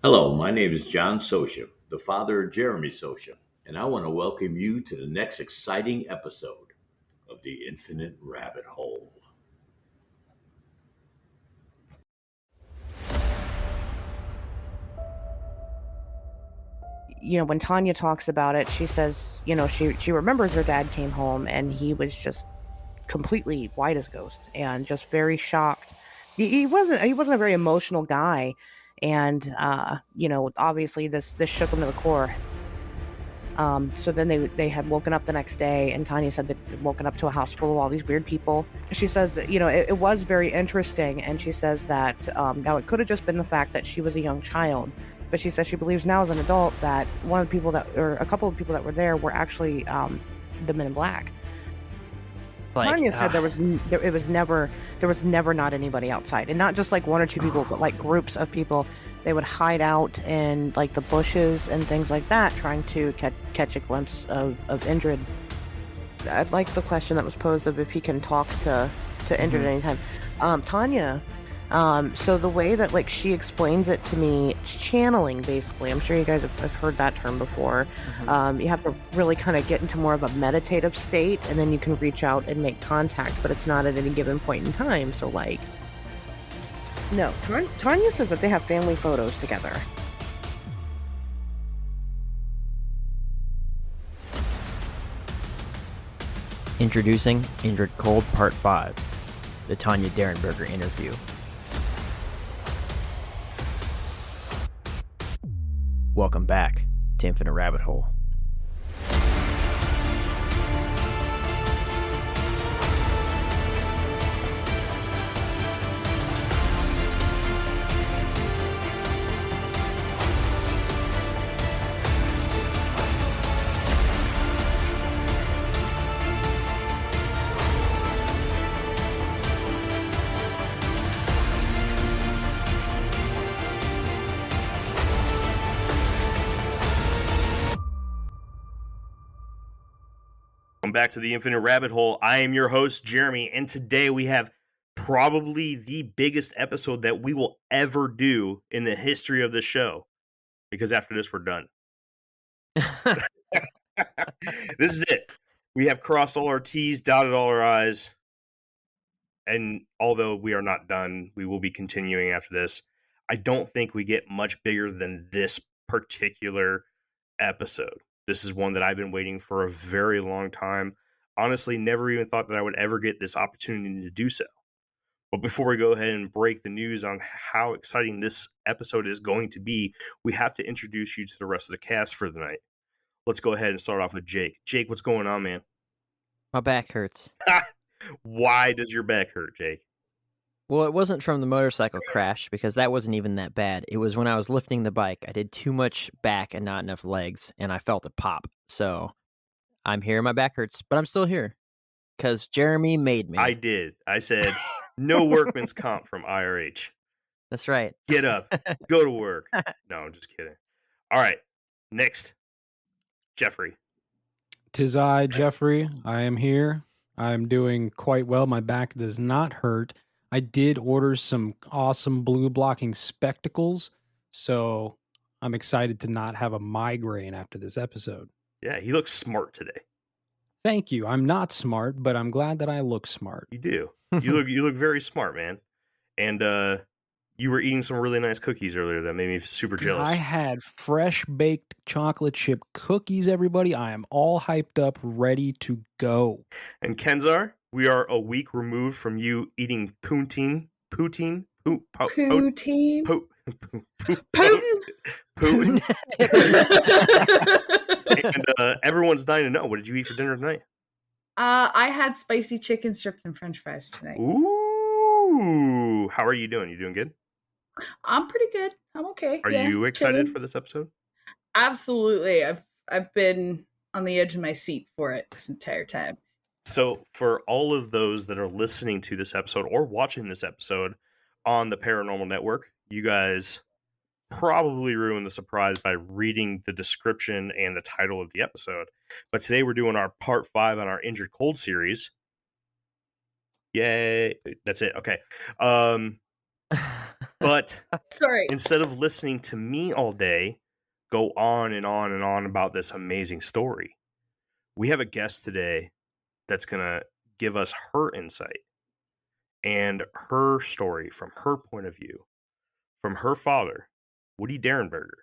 Hello, my name is John Socia, the father of Jeremy Socia, and I want to welcome you to the next exciting episode of the Infinite Rabbit Hole. When Tanya talks about it, she says, she remembers her dad came home and he was just completely white as a ghost and just very shocked. He wasn't a very emotional guy, and obviously this shook him to the core. So then they had woken up the next day, and Tanya said they'd woken up to a house full of all these weird people. She says that it was very interesting, and she says that now it could have just been the fact that she was a young child, but she says she believes now as an adult that one of the people that, or a couple of people that were there, were actually the Men in Black. Like, Tanya said there was never not anybody outside, and not just like one or two people, but like groups of people. They would hide out in like the bushes and things like that, trying to catch a glimpse of Indrid. I'd like the question that was posed of if he can talk to Indrid at any time. Tanya. So the way that like she explains it to me, it's channeling basically. I'm sure you guys have heard that term before. You have to really kind of get into more of a meditative state, and then you can reach out and make contact, but it's not at any given point in time. So like, no, Tanya says that they have family photos together. introducing Indrid Cold Part 5, the Taunia Derenberger interview. Welcome back to Infinite Rabbit Hole. Welcome back to the Infinite Rabbit Hole. I am your host, Jeremy, and today we have probably the biggest episode that we will ever do in the history of the show. Because after this, we're done. This is it. We have crossed all our T's, dotted all our I's. And although we are not done, we will be continuing after this. I don't think we get much bigger than this particular episode. This is one that I've been waiting for a very long time. Honestly, never even thought that I would ever get this opportunity to do so. But before we go ahead and break the news on how exciting this episode is going to be, we have to introduce you to the rest of the cast for the night. Let's go ahead and start off with Jake. Jake, what's going on, man? My back hurts. Why does your back hurt, Jake? Well, it wasn't from the motorcycle crash, because that wasn't even that bad. It was when I was lifting the bike. I did too much back and not enough legs, and I felt it pop. So I'm here, my back hurts, but I'm still here. Because Jeremy made me. I did. I said, no workman's comp from IRH. That's right. Get up. Go to work. No, I'm just kidding. All right. Next, Jeffrey. 'Tis I, Jeffrey. I am here. I'm doing quite well. My back does not hurt. I did order some awesome blue blocking spectacles, so I'm excited to not have a migraine after this episode. Yeah, he looks smart today. Thank you. I'm not smart, but I'm glad that I look smart. You do. You look very smart, man. And you were eating some really nice cookies earlier that made me super jealous. I had fresh baked chocolate chip cookies, everybody. I am all hyped up, ready to go. And Kenzar, we are a week removed from you eating poutine. Poutine. And everyone's dying to know, what did you eat for dinner tonight? I had spicy chicken strips and French fries tonight. Ooh, how are you doing? You doing good? I'm pretty good. I'm okay. Are you excited for this episode? Absolutely. I've been on the edge of my seat for it this entire time. So for all of those that are listening to this episode or watching this episode on the Paranormal Network, you guys probably ruined the surprise by reading the description and the title of the episode. But today we're doing our part 5 on our Indrid Cold series. Yay. That's it. Okay. The But Sorry. instead of listening to me all day go on and on and on about this amazing story, we have a guest today that's going to give us her insight and her story from her point of view, from her father, Woody Derenberger.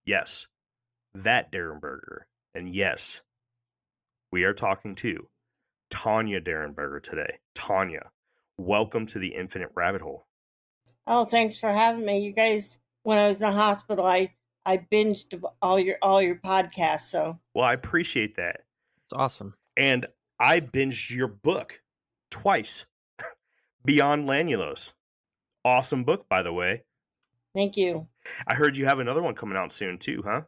Yes, that Derenberger. And yes, we are talking to Taunia Derenberger today. Taunia, welcome to the Infinite Rabbit Hole. Oh, thanks for having me. You guys, when I was in the hospital, I binged all your podcasts. So Well, I appreciate that. It's awesome. And I binged your book twice, Beyond Lanulos. Awesome book, by the way. thank you. I heard you have another one coming out soon too, huh?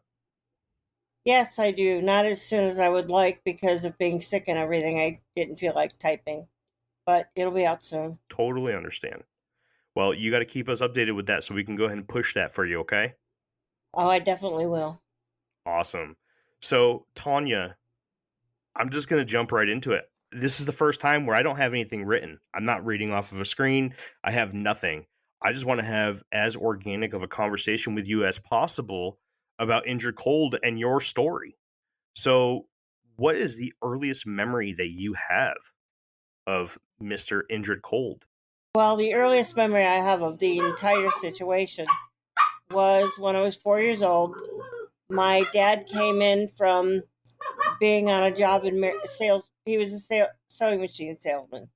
Yes, I do. Not as soon as I would like because of being sick and everything. I didn't feel like typing, but it'll be out soon. Totally understand. Well, you got to keep us updated with that so we can go ahead and push that for you, okay? Oh, I definitely will. Awesome. So, Taunia, I'm just going to jump right into it. This is the first time where I don't have anything written. I'm not reading off of a screen. I have nothing. I just want to have as organic of a conversation with you as possible about Indrid Cold and your story. So, what is the earliest memory that you have of Mr. Indrid Cold? Well, the earliest memory I have of the entire situation was when I was 4 years old. My dad came in from being on a job in sales. He was a sewing machine salesman.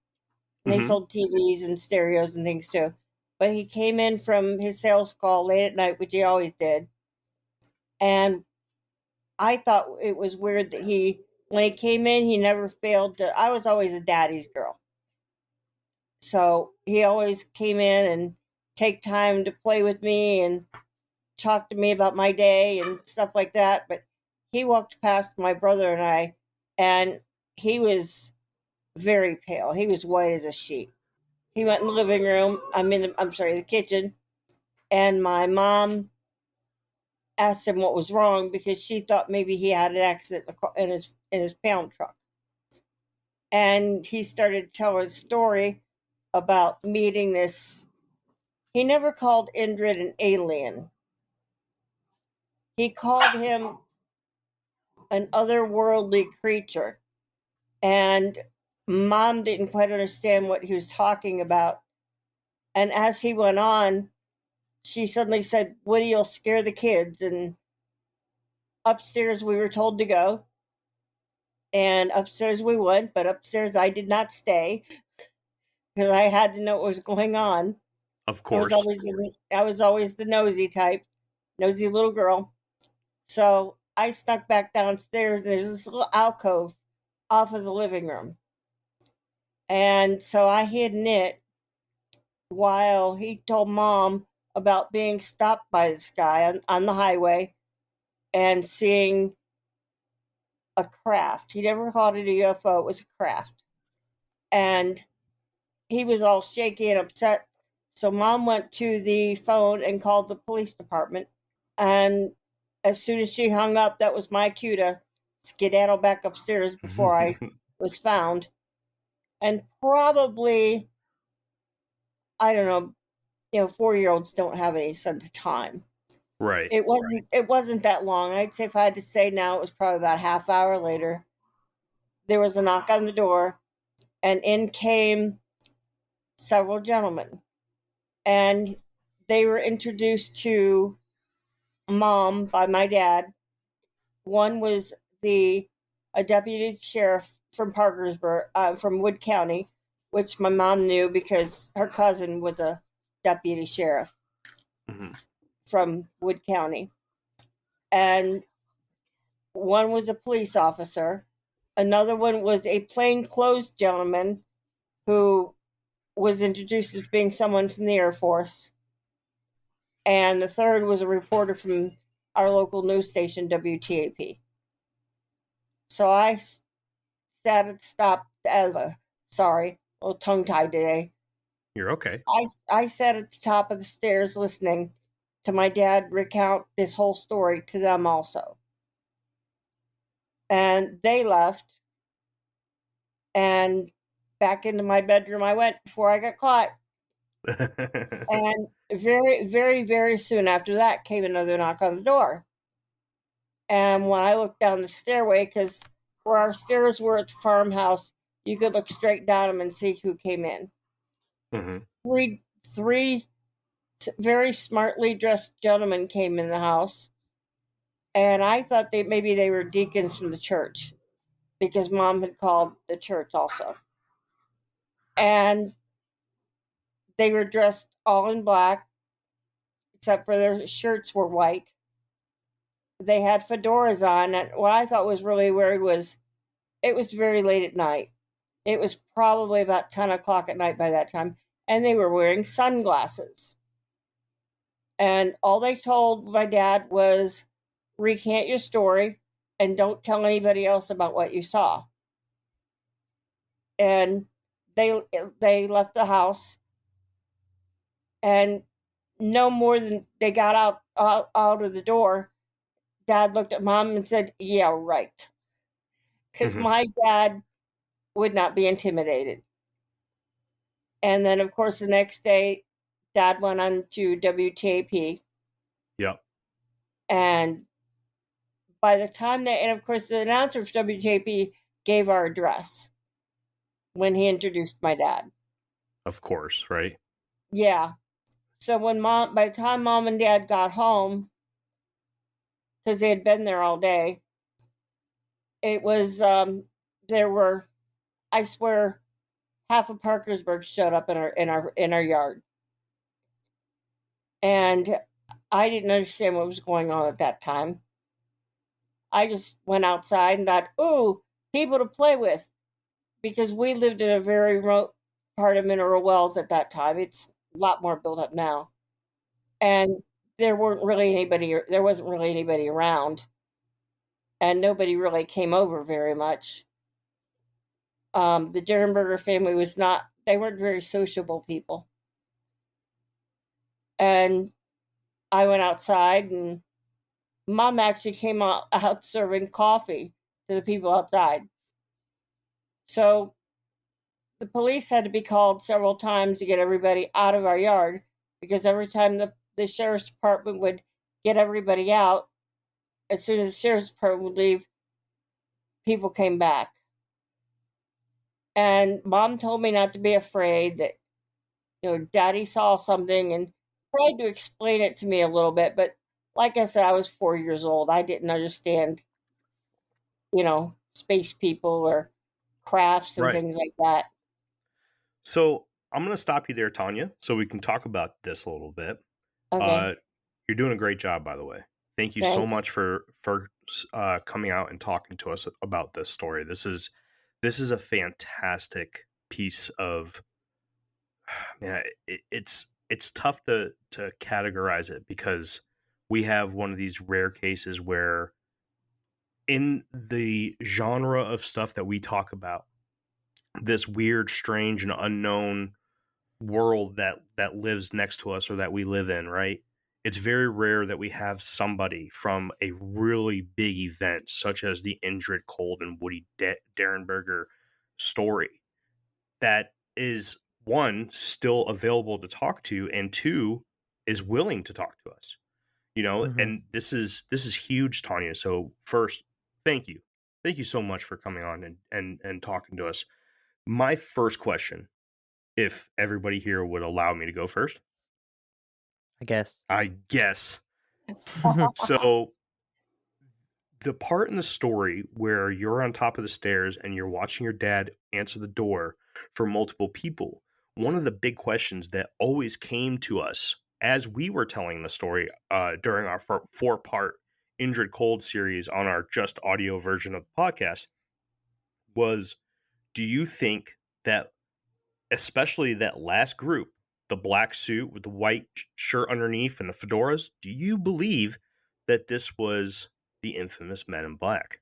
And they Mhm. sold TVs and stereos and things too. But he came in from his sales call late at night, which he always did. And I thought it was weird that when he came in, he never failed to. I was always a daddy's girl. So he always came in and take time to play with me and talk to me about my day and stuff like that. But he walked past my brother and he was very pale. He was white as a sheet. He went in the living room. The kitchen. And my mom asked him what was wrong because she thought maybe he had an accident in his pound truck. And he started telling a story about meeting this. He never called Indrid an alien. He called him an otherworldly creature. And Mom didn't quite understand what he was talking about. And as he went on, she suddenly said, Woody, you'll scare the kids. And upstairs we were told to go. And upstairs we went, but upstairs I did not stay because I had to know what was going on. Of course. I was always the nosy type, nosy little girl. So I snuck back downstairs, and there's this little alcove off of the living room. And so I hid in it while he told Mom about being stopped by this guy on the highway and seeing a craft. He never called it a UFO, it was a craft. And he was all shaky and upset. So Mom went to the phone and called the police department. And as soon as she hung up, that was my cue to skedaddle back upstairs before I was found. And probably, I don't know, 4-year-olds don't have any sense of time. Right. It wasn't that long. I'd say if I had to say now, it was probably about a half hour later. There was a knock on the door, and in came several gentlemen. And they were introduced to Mom by my dad. One was a deputy sheriff from Parkersburg, from Wood County, which my mom knew because her cousin was a deputy sheriff from Wood County. And one was a police officer. Another one was a plainclothes gentleman who was introduced as being someone from the Air Force. And the third was a reporter from our local news station, WTAP. So I stopped. Sorry, a little tongue-tied today. You're okay. I sat at the top of the stairs listening to my dad recount this whole story to them also. And they left. And back into my bedroom I went before I got caught. And very, very, very soon after that came another knock on the door. And when I looked down the stairway, because where our stairs were at the farmhouse, you could look straight down them and see who came in. Mm-hmm. Three very smartly dressed gentlemen came in the house. And I thought maybe they were deacons from the church, because Mom had called the church also. And they were dressed all in black, except for their shirts were white. They had fedoras on. And what I thought was really weird was it was very late at night. It was probably about 10 o'clock at night by that time. And they were wearing sunglasses. And all they told my dad was, recant your story and don't tell anybody else about what you saw. And they left the house, and no more than they got out of the door, Dad looked at Mom and said, yeah, right. Because my dad would not be intimidated. And then, of course, the next day, Dad went on to WTAP. Yep. And by the time and of course, the announcer for WTAP gave our address when he introduced my dad. Of course, right? Yeah. So by the time Mom and Dad got home, because they had been there all day, it was, there were, I swear, half of Parkersburg showed up in our yard. And I didn't understand what was going on at that time. I just went outside and thought, ooh, people to play with. Because we lived in a very remote part of Mineral Wells at that time. It's a lot more built up now. And there wasn't really anybody around. And nobody really came over very much. The Derenberger family they weren't very sociable people. And I went outside, and Mom actually came out serving coffee to the people outside. So the police had to be called several times to get everybody out of our yard, because every time the sheriff's department would get everybody out, as soon as the sheriff's department would leave, people came back. And Mom told me not to be afraid, that, Daddy saw something, and tried to explain it to me a little bit. But like I said, I was 4 years old. I didn't understand, space people or crafts and things like that. So I'm going to stop you there, Taunia, so we can talk about this a little bit. Okay. You're doing a great job, by the way. Thank you so much for coming out and talking to us about this story. This is a fantastic piece of, man, it's tough to categorize it, because we have one of these rare cases where, in the genre of stuff that we talk about, this weird, strange, and unknown world that lives next to us, or that we live in, right? It's very rare that we have somebody from a really big event, such as the Indrid Cold and Woody Derenberger story, that is, one, still available to talk to, and two, is willing to talk to us. And this is huge, Taunia. So first, thank you so much for coming on and talking to us. My first question, if everybody here would allow me to go first. I guess. So the part in the story where you're on top of the stairs and you're watching your dad answer the door for multiple people, one of the big questions that always came to us as we were telling the story during our four-part Indrid Cold series on our just audio version of the podcast was, do you think that, especially that last group, the black suit with the white shirt underneath and the fedoras, do you believe that this was the infamous Men in Black?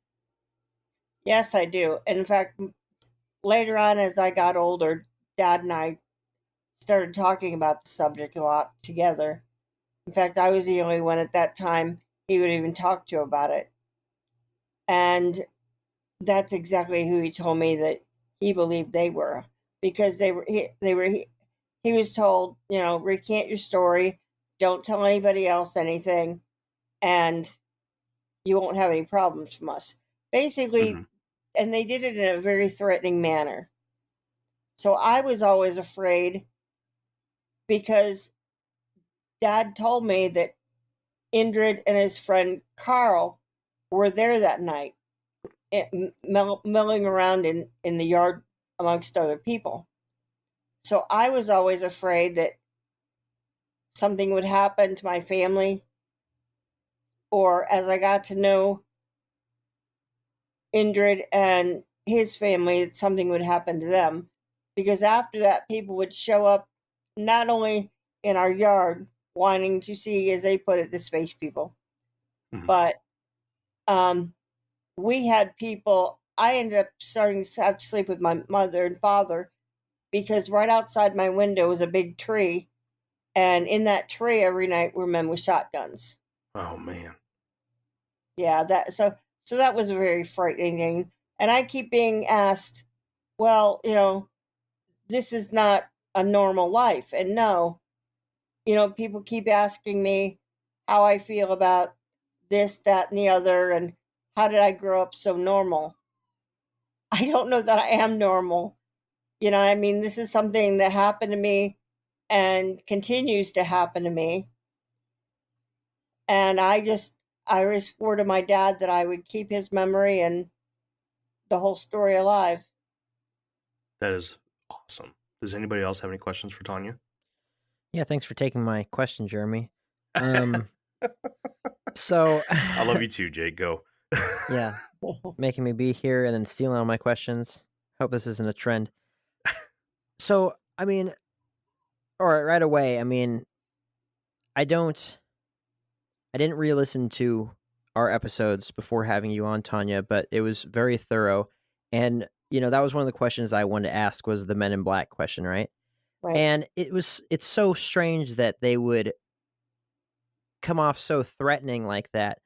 Yes, I do. And in fact, later on, as I got older, Dad and I started talking about the subject a lot together. In fact, I was the only one at that time he would even talk to about it. And that's exactly who he told me that he believed they were, because they were he was told, recant your story, don't tell anybody else anything, and you won't have any problems from us. Basically, and they did it in a very threatening manner. So I was always afraid because Dad told me that Indrid and his friend Carl were there that night, milling around in the yard amongst other people. So I was always afraid that something would happen to my family, or as I got to know Indrid and his family, that something would happen to them. Because after that, people would show up not only in our yard wanting to see, as they put it, the space people, but we had people. I ended up starting to have to sleep with my mother and father because right outside my window was a big tree, and in that tree every night were men with shotguns. Oh man. Yeah, so that was a very frightening thing. And I keep being asked, well, this is not a normal life. And no, people keep asking me how I feel about this, that, and the other, and how did I grow up so normal? I don't know that I am normal. This is something that happened to me and continues to happen to me. And I swore to my dad that I would keep his memory and the whole story alive. That is awesome. Does anybody else have any questions for Taunia? Yeah, thanks for taking my question, Jeremy. So I love you too, Jake. Go. Yeah, making me be here and then stealing all my questions. Hope this isn't a trend. So, all right away, I didn't re-listen to our episodes before having you on, Taunia, but it was very thorough. And, that was one of the questions I wanted to ask was the Men in Black question, right? Right. And it's so strange that they would come off so threatening like that,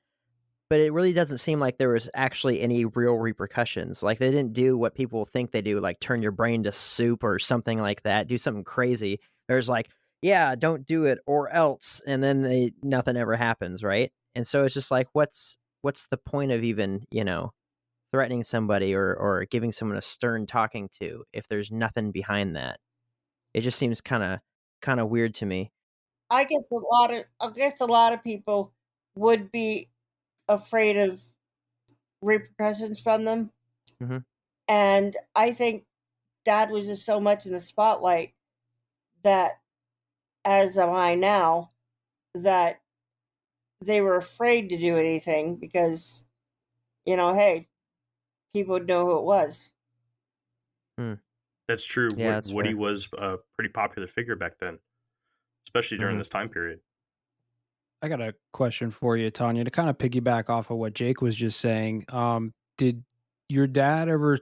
but it really doesn't seem like there was actually any real repercussions. Like they didn't do what people think they do, like turn your brain to soup or something like that, do something crazy. There's like, yeah, don't do it or else, and then nothing ever happens, right? And so it's just like, what's the point of even, threatening somebody or giving someone a stern talking to if there's nothing behind that? It just seems kind of weird to me. I guess a lot of people would be afraid of repercussions from them. Mm-hmm. And I think Dad was just so much in the spotlight that, as am I now, that they were afraid to do anything because, hey, people would know who it was. That's true. Yeah, that's Woody fair. was a pretty popular figure back then, especially during Mhm. this time period. I got a question for you, Taunia, to kind of piggyback off of what Jake was just saying. Did your dad ever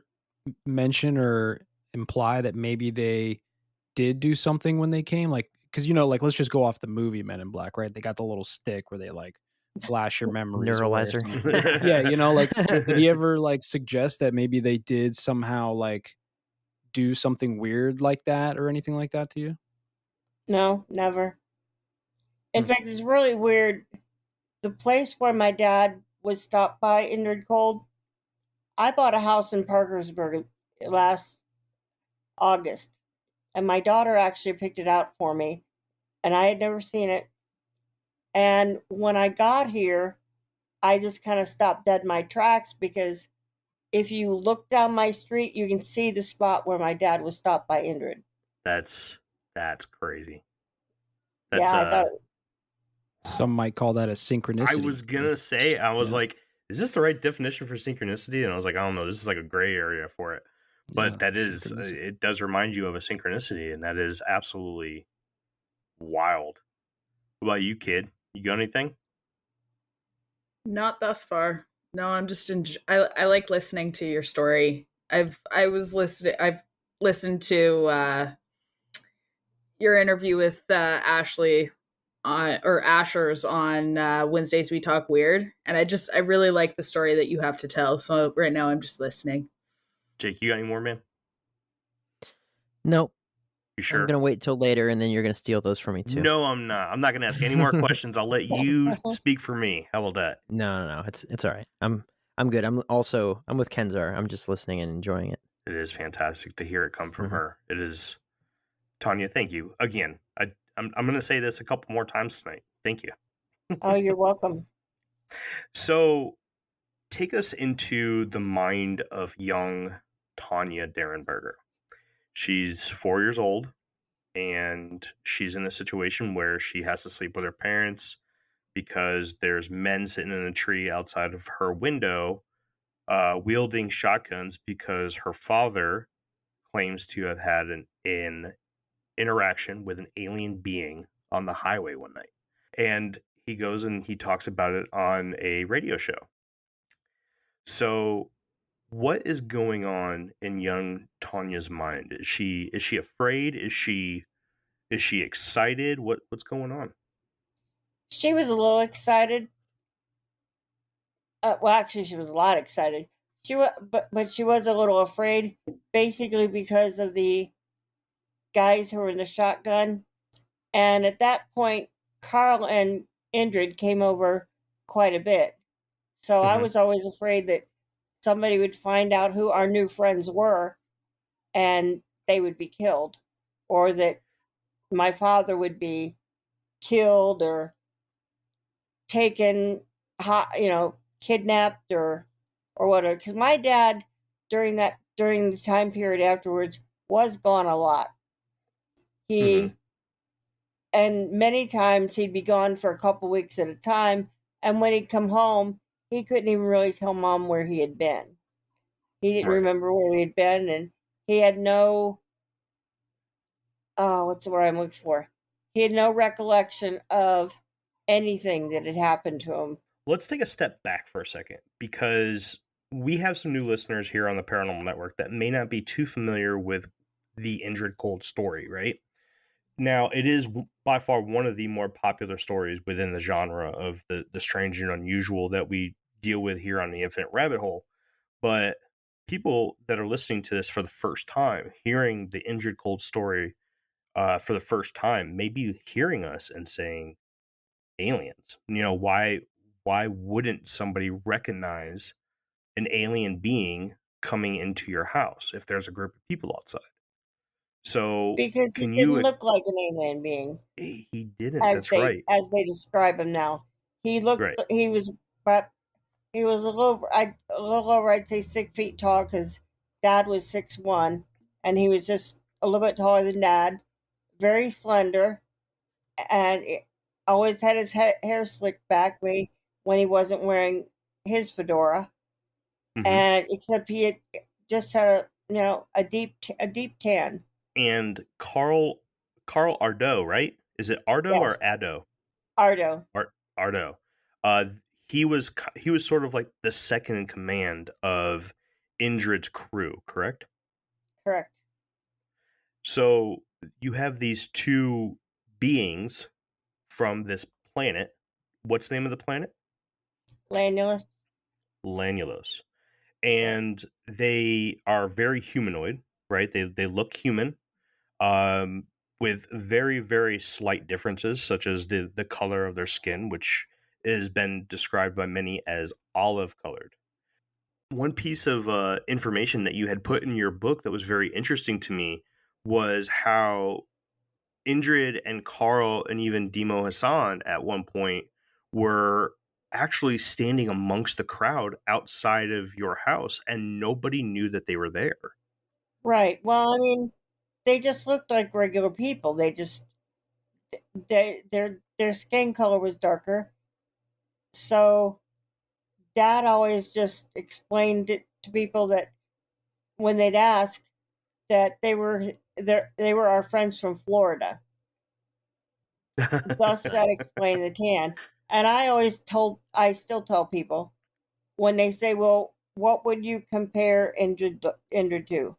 mention or imply that maybe they did do something when they came? Like, because let's just go off the movie Men in Black, right? They got the little stick where they like flash your memories away or Neuralizer. something. Yeah, did he ever like suggest that maybe they did somehow like do something weird like that or anything like that to you? No, never. In fact, it's really weird. The place where my dad was stopped by Indrid Cold, I bought a house in Parkersburg last August, and my daughter actually picked it out for me, and I had never seen it. And when I got here, I just kind of stopped dead in my tracks because if you look down my street, you can see the spot where my dad was stopped by Indrid. That's crazy. That's Yeah, I thought. Some might call that a synchronicity. I was gonna say, like, is this the right definition for synchronicity? And I was like, I don't know. This is like a gray area for it. But that is, it does remind you of a synchronicity, and that is absolutely wild. What about you, kid? You got anything? Not thus far. No, I'm just I like listening to your story. I've listened to your interview with Ashley or Asher's on Wednesdays We Talk Weird, and I really like the story that you have to tell. So right now I'm just listening. Jake, you got any more, man? Nope. You sure? I'm gonna wait till later, and then you're gonna steal those from me too. No, I'm not. I'm not gonna ask any more questions. I'll let you speak for me. How about that? No. It's all right. I'm good. I'm with Kenzar. I'm just listening and enjoying it. It is fantastic to hear it come from Mhm. her. It is, Taunia. Thank you again. I'm going to say this a couple more times tonight. Thank you. Oh, you're welcome. So, take us into the mind of young Taunia Derenberger. She's 4 years old, and she's in a situation where she has to sleep with her parents because there's men sitting in a tree outside of her window, wielding shotguns because her father claims to have had an interaction with an alien being on the highway one night. And he goes and he talks about it on a radio show. So what is going on in young Taunia's mind? Is she afraid? Is she excited? What's going on? She was a little excited. Well, actually, she was a lot excited. She was, but she was a little afraid, basically because of the guys who were in the shotgun. And at that point, Carl and Indrid came over quite a bit. So I was always afraid that somebody would find out who our new friends were and they would be killed, or that my father would be killed or taken, kidnapped or whatever. Because my dad, during the time period afterwards, was gone a lot. He and many times he'd be gone for a couple weeks at a time, and when he'd come home, he couldn't even really tell Mom where he had been. He didn't remember where he had been, and he had no what's the word I'm looking for? He had no recollection of anything that had happened to him. Let's take a step back for a second, because we have some new listeners here on the Paranormal Network that may not be too familiar with the Indrid Cold story, right? Now, it is by far one of the more popular stories within the genre of the strange and unusual that we deal with here on the Infinite Rabbit Hole. But people that are listening to this for the first time, hearing the Indrid Cold story for the first time, may be hearing us and saying, aliens. Why wouldn't somebody recognize an alien being coming into your house if there's a group of people outside? So because he didn't look like an alien being. He didn't. That's right. As they describe him now, he looked. Right. He was a little over. I'd say 6 feet tall because Dad was 6'1", and he was just a little bit taller than Dad. Very slender, and always had his hair slicked back when he wasn't wearing his fedora, and except he had just had a deep tan. And Carl Ardo, right? Is it Ardo or Addo? Ardo. Ardo. He was sort of like the second in command of Indrid's crew, correct? Correct. So you have these two beings from this planet. What's the name of the planet? Lanulos. And they are very humanoid, right? They look human, with very, very slight differences, such as the color of their skin, which has been described by many as olive colored. One piece of information that you had put in your book that was very interesting to me was how Indrid and Carl and even Demo Hassan at one point were actually standing amongst the crowd outside of your house, and nobody knew that they were there. Right. Well, I mean, they just looked like regular people. Their skin color was darker. So Dad always just explained it to people that when they'd ask that they were our friends from Florida. Thus that explained the tan. And I still tell people when they say, well, what would you compare Indrid to?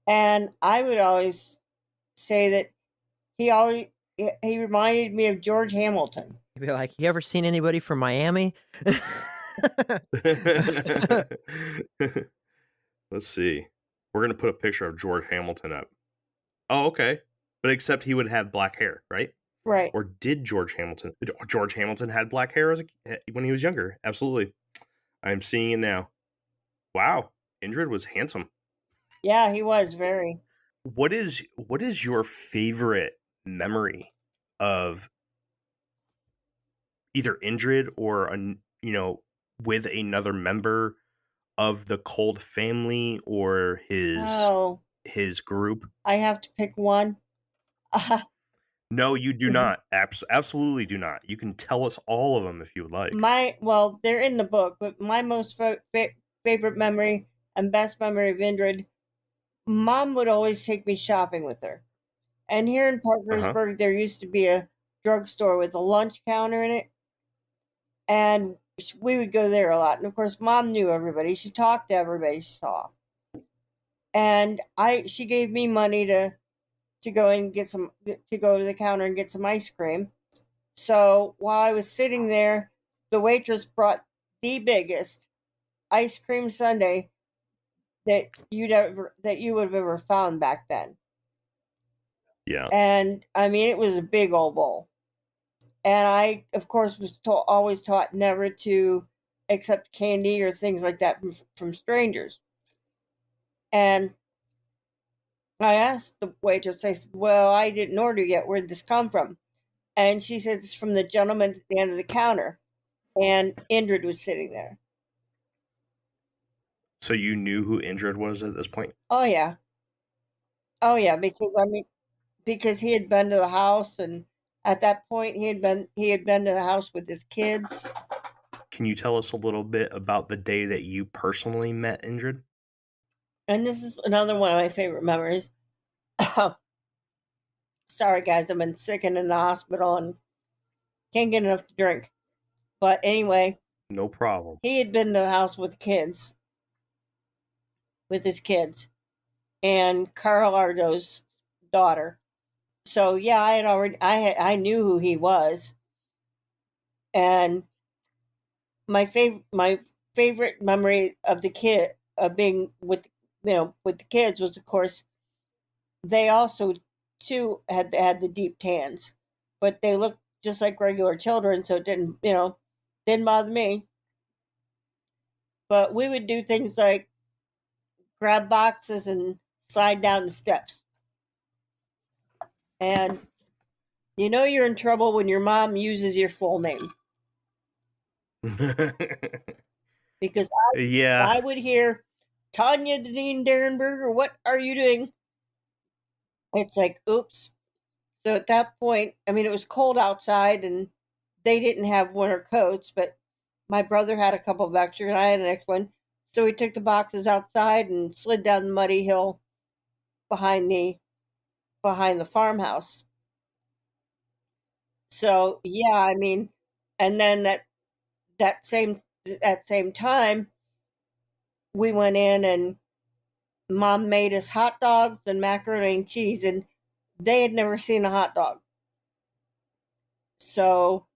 And I would always say that he reminded me of George Hamilton. You'd be like, you ever seen anybody from Miami? Let's see. We're going to put a picture of George Hamilton up. Oh, okay. But except he would have black hair, right? Right. Or did George Hamilton? George Hamilton had black hair when he was younger. Absolutely. I'm seeing it now. Wow. Indrid was handsome. Yeah, he was very. What is your favorite memory of either Indrid or with another member of the Cold family or his group? I have to pick one. No, you do not. Absolutely do not. You can tell us all of them if you would like. Well, they're in the book, but my most favorite memory and best memory of Indrid, Mom would always take me shopping with her. And here in Parkersburg, there used to be a drugstore with a lunch counter in it. And we would go there a lot. And of course, Mom knew everybody. She talked to everybody she saw. And she gave me money to go and to go to the counter and get some ice cream. So while I was sitting there, the waitress brought the biggest ice cream sundae that you would have ever found back then. Yeah. And I mean, it was a big old bowl. And I, of course, was always taught never to accept candy or things like that from strangers. And I asked the waitress, I said, well, I didn't order yet. Where'd this come from? And she said, it's from the gentleman at the end of the counter. And Indrid was sitting there. So you knew who Indrid was at this point? Oh, yeah. Oh, yeah, because he had been to the house, and at that point he had been to the house with his kids. Can you tell us a little bit about the day that you personally met Indrid? And this is another one of my favorite memories. Sorry, guys, I've been sick and in the hospital and can't get enough to drink. But anyway. No problem. He had been to the house with his kids. And Carl Ardo's daughter. So yeah, I knew who he was. And my favorite memory of being with the kids was, of course, they also too had the deep tans, but they looked just like regular children, so it didn't bother me. But we would do things like grab boxes and slide down the steps. And you're in trouble when your mom uses your full name. Because I would hear, Taunia Derenberger, what are you doing? It's like, oops. So at that point, I mean, it was cold outside and they didn't have winter coats, but my brother had a couple of extra and I had an extra one. So we took the boxes outside and slid down the muddy hill behind the farmhouse. So yeah, I mean, and then that same time, we went in and Mom made us hot dogs and macaroni and cheese, and they had never seen a hot dog. So,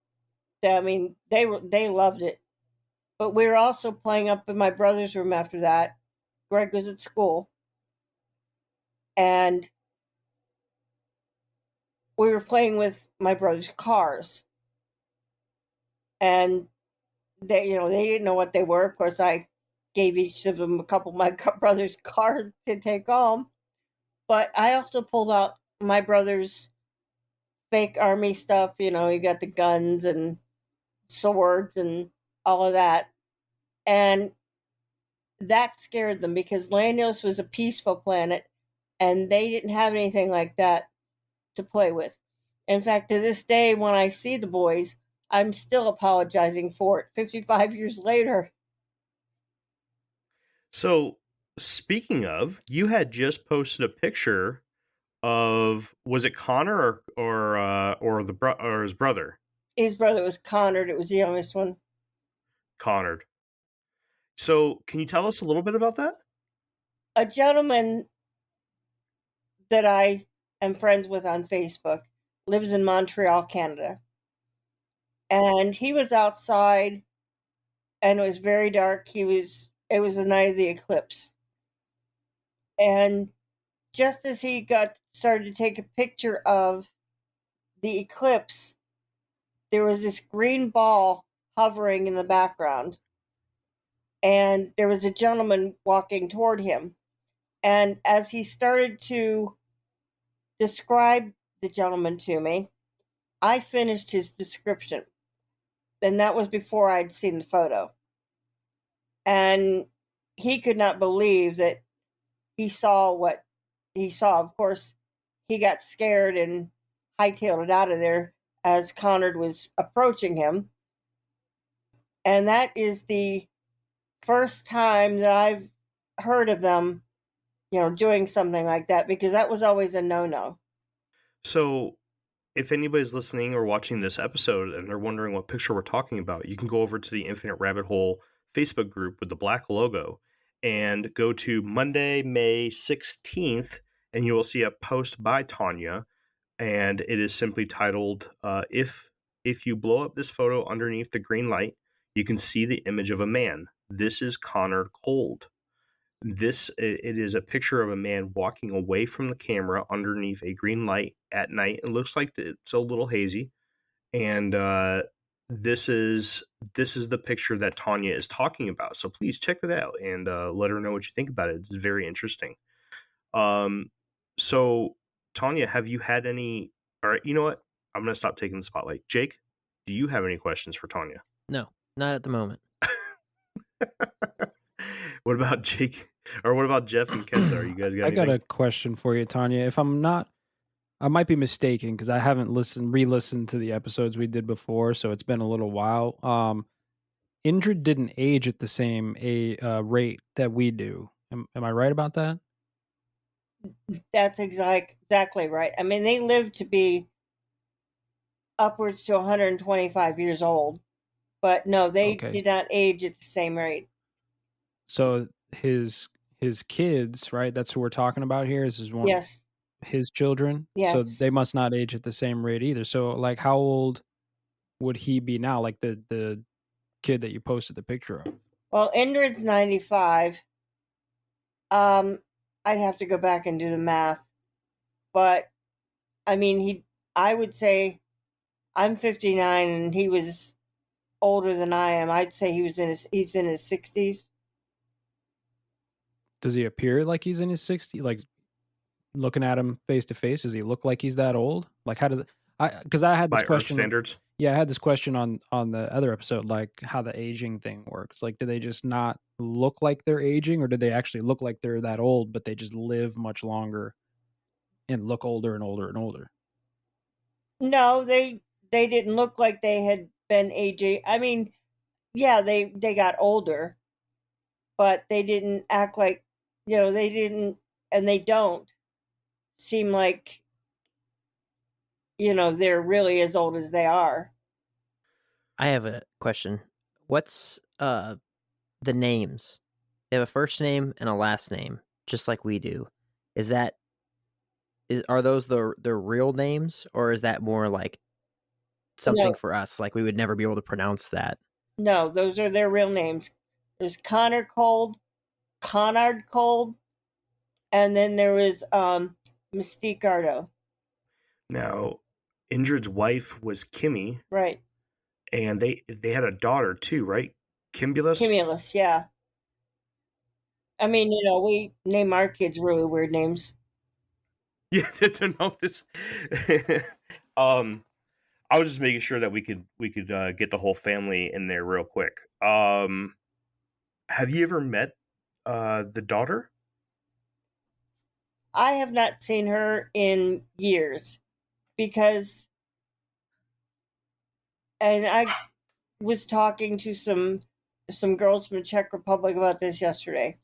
I mean, they loved it. But we were also playing up in my brother's room after that. Greg was at school. And we were playing with my brother's cars. And they didn't know what they were. Of course, I gave each of them a couple of my brother's cars to take home. But I also pulled out my brother's fake army stuff. You got the guns and swords and all of that. And that scared them because Lanulos was a peaceful planet and they didn't have anything like that to play with. In fact, to this day, when I see the boys, I'm still apologizing for it 55 years later. So, speaking of, you had just posted a picture of, was it Connor or his brother? His brother was Conard. It was the youngest one. Connard. So, can you tell us a little bit about that? A gentleman that I am friends with on Facebook lives in Montreal, Canada. And he was outside and it was very dark. It was the night of the eclipse. And just as he started to take a picture of the eclipse, there was this green ball hovering in the background, and there was a gentleman walking toward him. And as he started to describe the gentleman to me, I finished his description. And that was before I'd seen the photo. And he could not believe that he saw what he saw. Of course, he got scared and hightailed it out of there as Conard was approaching him. And that is the first time that I've heard of them, doing something like that, because that was always a no-no. So if anybody's listening or watching this episode and they're wondering what picture we're talking about, you can go over to the Infinite Rabbit Hole Facebook group with the black logo and go to Monday, May 16th, and you will see a post by Taunia, and it is simply titled, if you blow up this photo underneath the green light, you can see the image of a man. This is Indrid Cold. It is a picture of a man walking away from the camera underneath a green light at night. It looks like it's a little hazy, and this is the picture that Taunia is talking about. So please check it out and let her know what you think about it. It's very interesting. So Taunia, have you had any? All right, you know what? I'm gonna stop taking the spotlight. Jake, do you have any questions for Taunia? No, not at the moment. What about Jake? Or what about Jeff and Kenza? Are you guys got anything? I got a question for you, Taunia. If I'm not, I might be mistaken because I haven't re-listened to the episodes we did before, so it's been a little while. Indrid didn't age at the same rate that we do. Am I right about that? That's exactly right. I mean, they lived to be upwards to 125 years old, but no, they did not age at the same rate. So his kids, right? That's who we're talking about here. Is one Yes. His children? Yes. So they must not age at the same rate either. So like how old would he be now? Like the kid that you posted the picture of? Well, Indrid's 95. I'd have to go back and do the math. But I mean, I would say I'm 59 and he was older than I am. I'd say he's in his 60s. Does he appear like he's in his 60s? Like looking at him face to face, does he look like he's that old? Like how does it? Because I had this by question. Earth standards. Yeah, I had this question on the other episode, like how the aging thing works. Like, do they just not look like they're aging, or do they actually look like they're that old, but they just live much longer and look older and older and older? No, they didn't look like they had been aging. I mean, yeah, they got older, but they didn't act like, they didn't, and they don't seem like, they're really as old as they are. I have a question. What's the names? They have a first name and a last name, just like we do. Are those their real names, or is that more like something for us? Like we would never be able to pronounce that. No, those are their real names. There's Indrid Cold, and then there was Mystique Ardo. Now, Indrid's wife was Kimmy. Right. And they had a daughter too, right? Cumulus, yeah. I mean, we name our kids really weird names. Yeah, to know this. I was just making sure that we could get the whole family in there real quick. Have you ever met the daughter? I have not seen her in years because, and I was talking to some girls from the Czech Republic about this yesterday.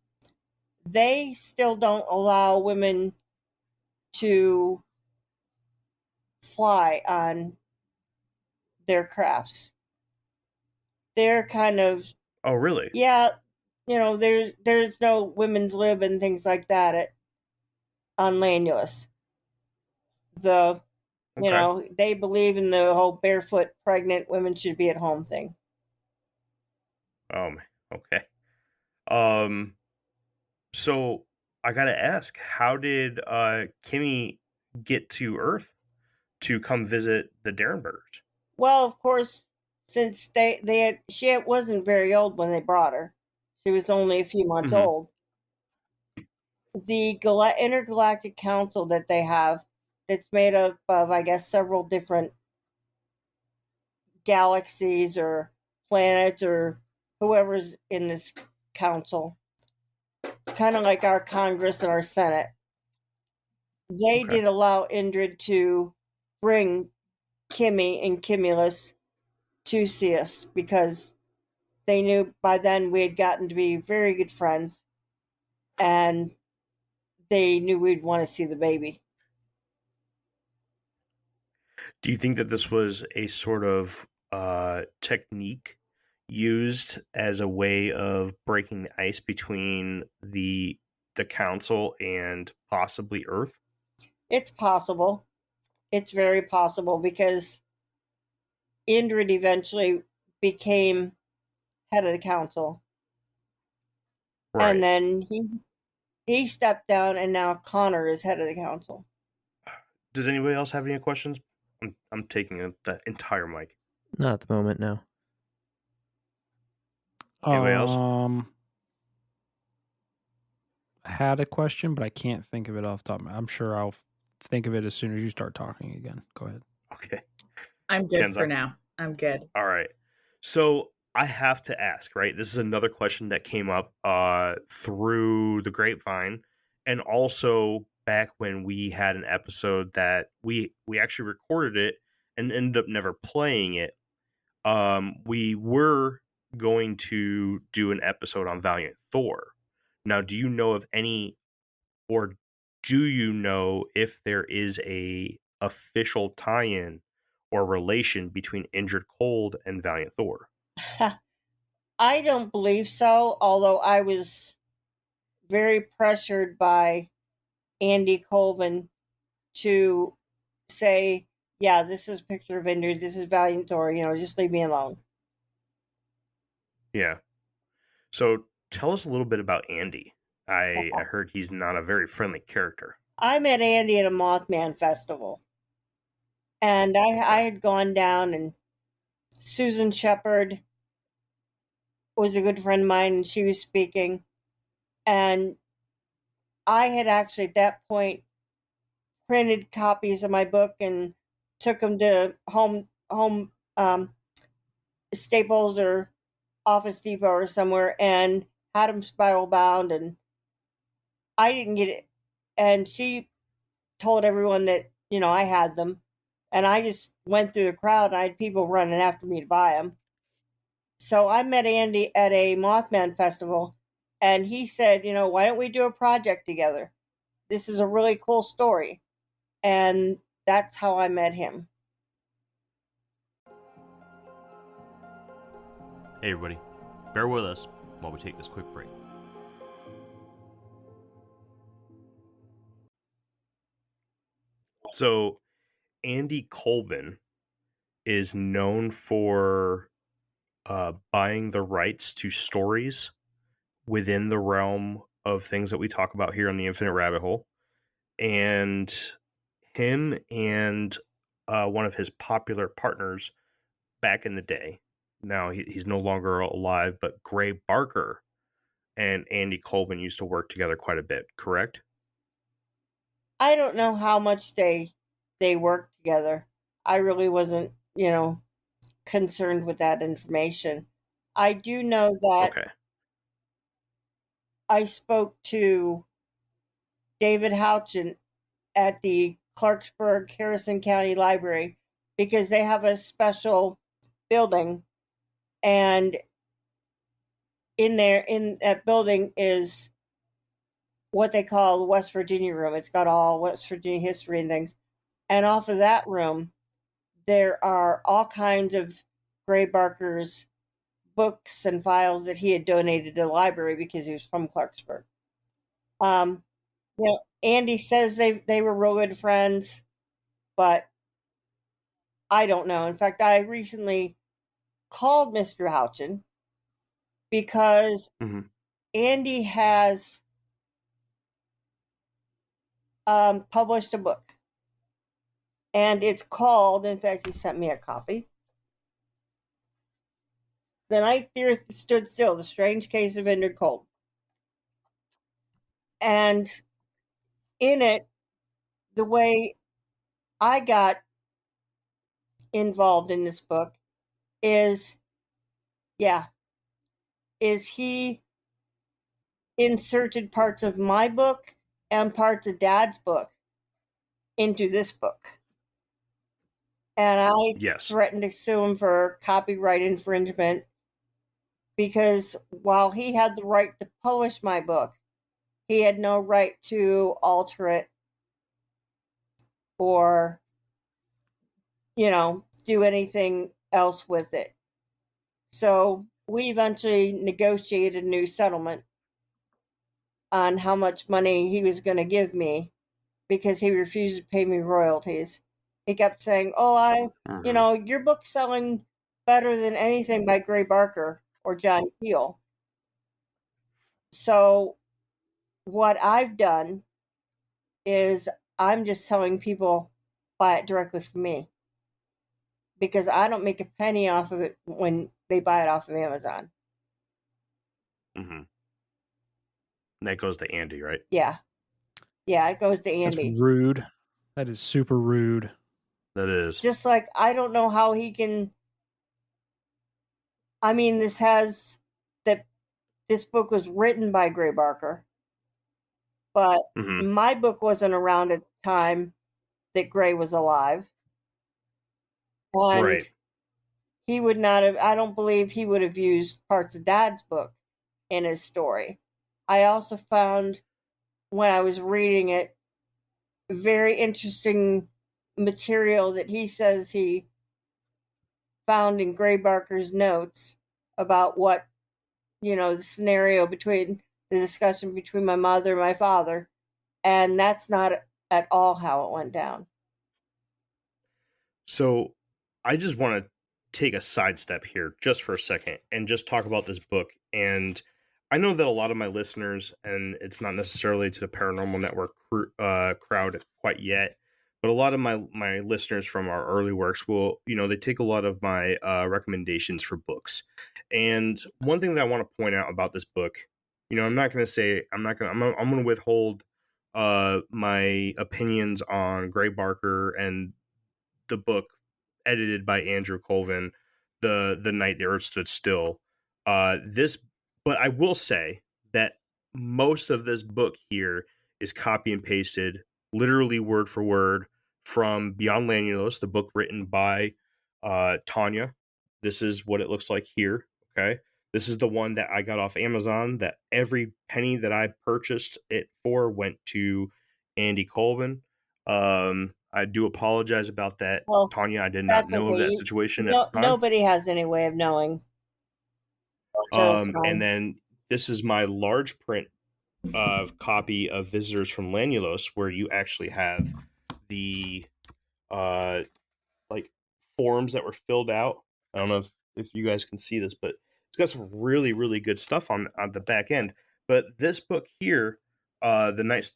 They still don't allow women to fly on their crafts. They're kind of... Oh, really? Yeah, there's no women's lib and things like that on Lanulos. They believe in the whole barefoot pregnant women should be at home thing. Okay. So I gotta ask, how did Kimmy get to Earth to come visit the Derenbergers? Well, of course, since she wasn't very old when they brought her. She was only a few months Mhm. old. The intergalactic council that they have, it's made up of, I guess, several different galaxies or planets or whoever's in this council. It's kind of like our Congress and our Senate. They Okay. did allow Indrid to bring Kimmy and Kimulus to see us because they knew by then we had gotten to be very good friends and they knew we'd want to see the baby. Do you think that this was a sort of technique used as a way of breaking the ice between the council and possibly Earth? It's possible. It's very possible because Indrid eventually became head of the council. Right. And then he stepped down and now Connor is head of the council. Does anybody else have any questions? I'm taking the entire mic. Not at the moment, no. Anybody else? I had a question, but I can't think of it off the top of my head. I'm sure I'll think of it as soon as you start talking again. Go ahead. Okay. I'm good Ken's for up. now. I'm good. All right. So I have to ask, right? This is another question that came up through the grapevine, and also back when we had an episode that we actually recorded it and ended up never playing it. We were going to do an episode on Valiant Thor. Now, do you know of any, or do you know if there is a official tie-in or relation between Indrid Cold and Valiant Thor? I don't believe so, although I was very pressured by Andy Colvin to say, yeah, this is a picture of Indrid, this is Valiant Thor, just leave me alone. Yeah. So tell us a little bit about Andy. I heard he's not a very friendly character. I met Andy at a Mothman festival. And I had gone down, and Susan Shepard was a good friend of mine, and she was speaking. And I had actually, at that point, printed copies of my book and took them to home Staples or Office Depot or somewhere and had them spiral bound. And I didn't get it. And she told everyone that, I had them. And I just went through the crowd and I had people running after me to buy them. So I met Andy at a Mothman festival and he said, why don't we do a project together? This is a really cool story. And that's how I met him. Hey everybody, bear with us while we take this quick break. So Andy Colvin is known for buying the rights to stories within the realm of things that we talk about here on the Infinite Rabbit Hole. And him and one of his popular partners back in the day, now he's no longer alive, but Gray Barker and Andy Colvin used to work together quite a bit, correct? I don't know how much they worked together. I really wasn't, concerned with that information. I do know that Okay. I spoke to David Houchin at the Clarksburg Harrison County Library because they have a special building, and in that building is what they call the West Virginia room. It's got all West Virginia history and things. And off of that room, there are all kinds of Gray Barker's books and files that he had donated to the library because he was from Clarksburg. Andy says they were real good friends, but I don't know. In fact, I recently called Mr. Houchin because Andy has published a book. And it's called, in fact, he sent me a copy, The Night the Earth Stood Still, The Strange Case of Indrid Cold. And in it, the way I got involved in this book is he inserted parts of my book and parts of Dad's book into this book. And I threatened to sue him for copyright infringement because while he had the right to publish my book, he had no right to alter it or, do anything else with it. So we eventually negotiated a new settlement on how much money he was going to give me because he refused to pay me royalties. He kept saying, your book's selling better than anything by Gray Barker or John Keel. So what I've done is I'm just telling people buy it directly from me because I don't make a penny off of it when they buy it off of Amazon. Mm-hmm. And that goes to Andy, right? Yeah. Yeah, it goes to Andy. That's rude. That is super rude. That is. Just like I don't know how he can. I mean, this book was written by Gray Barker, but my book wasn't around at the time that Gray was alive. And he would not have, I don't believe he would have used parts of Dad's book in his story. I also found when I was reading it, very interesting material that he says he found in Gray Barker's notes about what, the scenario between the discussion between my mother and my father. And that's not at all how it went down. So I just want to take a sidestep here just for a second and just talk about this book. And I know that a lot of my listeners, and it's not necessarily to the Paranormal Network crowd quite yet, but a lot of my listeners from our early works will, they take a lot of my recommendations for books. And one thing that I want to point out about this book, I'm going to withhold my opinions on Gray Barker and the book edited by Andrew Colvin, the Night the Earth Stood Still. But I will say that most of this book here is copy and pasted, literally word for word, from Beyond Lanulos, the book written by Taunia. This is what it looks like here. Okay, this is the one that I got off Amazon. That every penny that I purchased it for went to Andy Colvin. I do apologize about that, Taunia. I did not know of that situation at the time. Nobody has any way of knowing. And then this is my large print copy of Visitors from Lanulos, where you actually have the forms that were filled out. I don't know if you guys can see this, but it's got some really, really good stuff on the back end. But this book here, The Night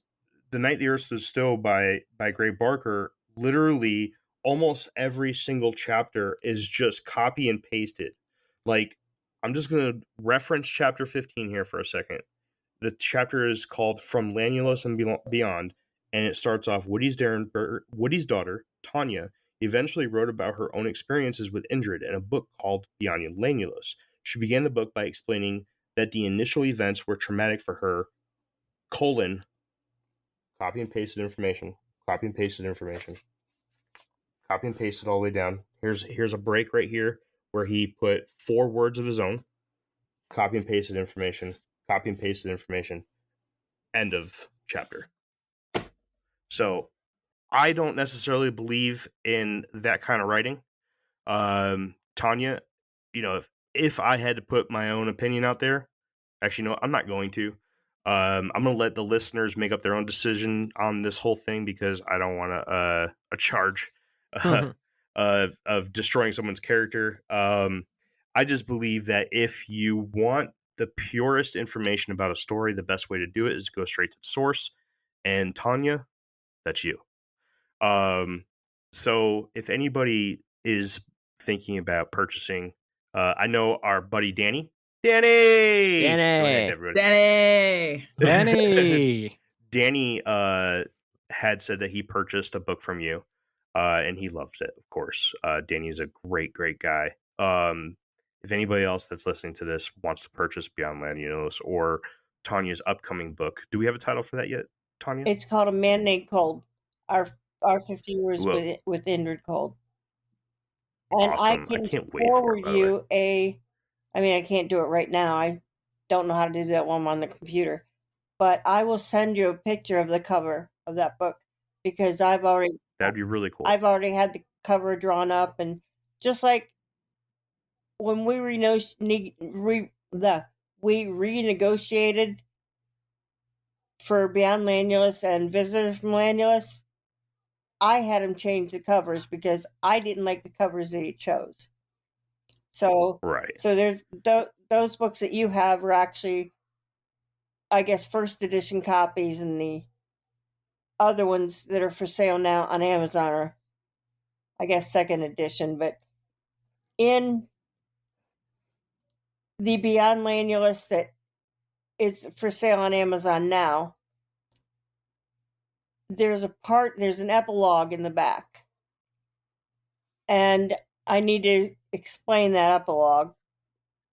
the Earth Stood Still by Gray Barker, literally almost every single chapter is just copy and pasted. Like, I'm just going to reference chapter 15 here for a second. The chapter is called From Lanulos and Beyond, and it starts off Woody's daughter, Taunia, eventually wrote about her own experiences with Indrid in a book called Beyond Lanulos. She began the book by explaining that the initial events were traumatic for her, copy and pasted information, copy and pasted information, copy and pasted all the way down. Here's a break right here where he put 4 words of his own, copy and pasted information, copy and pasted information, end of chapter. So I don't necessarily believe in that kind of writing. Taunia, if I had to put my own opinion out there, actually, no, I'm not going to. I'm going to let the listeners make up their own decision on this whole thing because I don't want a charge of destroying someone's character. I just believe that if you want the purest information about a story, the best way to do it is to go straight to the source. And Taunia, That's you. So if anybody is thinking about purchasing, I know our buddy Danny. Go ahead, everybody. Danny. Danny had said that he purchased a book from you, and he loved it, of course. Danny's a great guy. If anybody else that's listening to this wants to purchase Beyond Lanulos or Taunia's upcoming book, do we have a title for that yet, Taunia? It's called A Man Named Cold. Our 50 years with Indrid Cold. And awesome. I can't wait forward for it, you I can't do it right now. I don't know how to do that while I'm on the computer. But I will send you a picture of the cover of that book because that'd be really cool. I've already had the cover drawn up, and just like when we renegotiated for Beyond Lanulos and Visitors from Lanulos, I had him change the covers because I didn't like the covers that he chose. So there's those books that you have are actually, I guess, first edition copies, and the other ones that are for sale now on Amazon are, I guess, second edition. But in the Beyond Lanulos that is for sale on Amazon now, there's an epilogue in the back. And I need to explain that epilogue.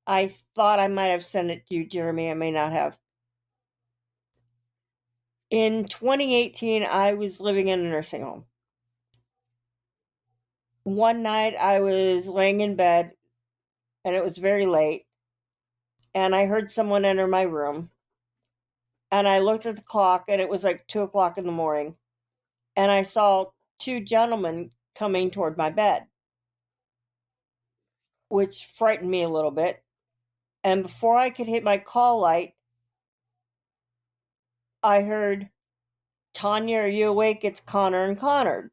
I thought I might have sent it to you, Jeremy. I may not have. In 2018, I was living in a nursing home. One night, I was laying in bed, and it was very late, and I heard someone enter my room, and I looked at the clock, and it was like 2 o'clock in the morning, and I saw two gentlemen coming toward my bed, which frightened me a little bit. And before I could hit my call light, I heard, "Taunia, are you awake? It's Connor and Connor."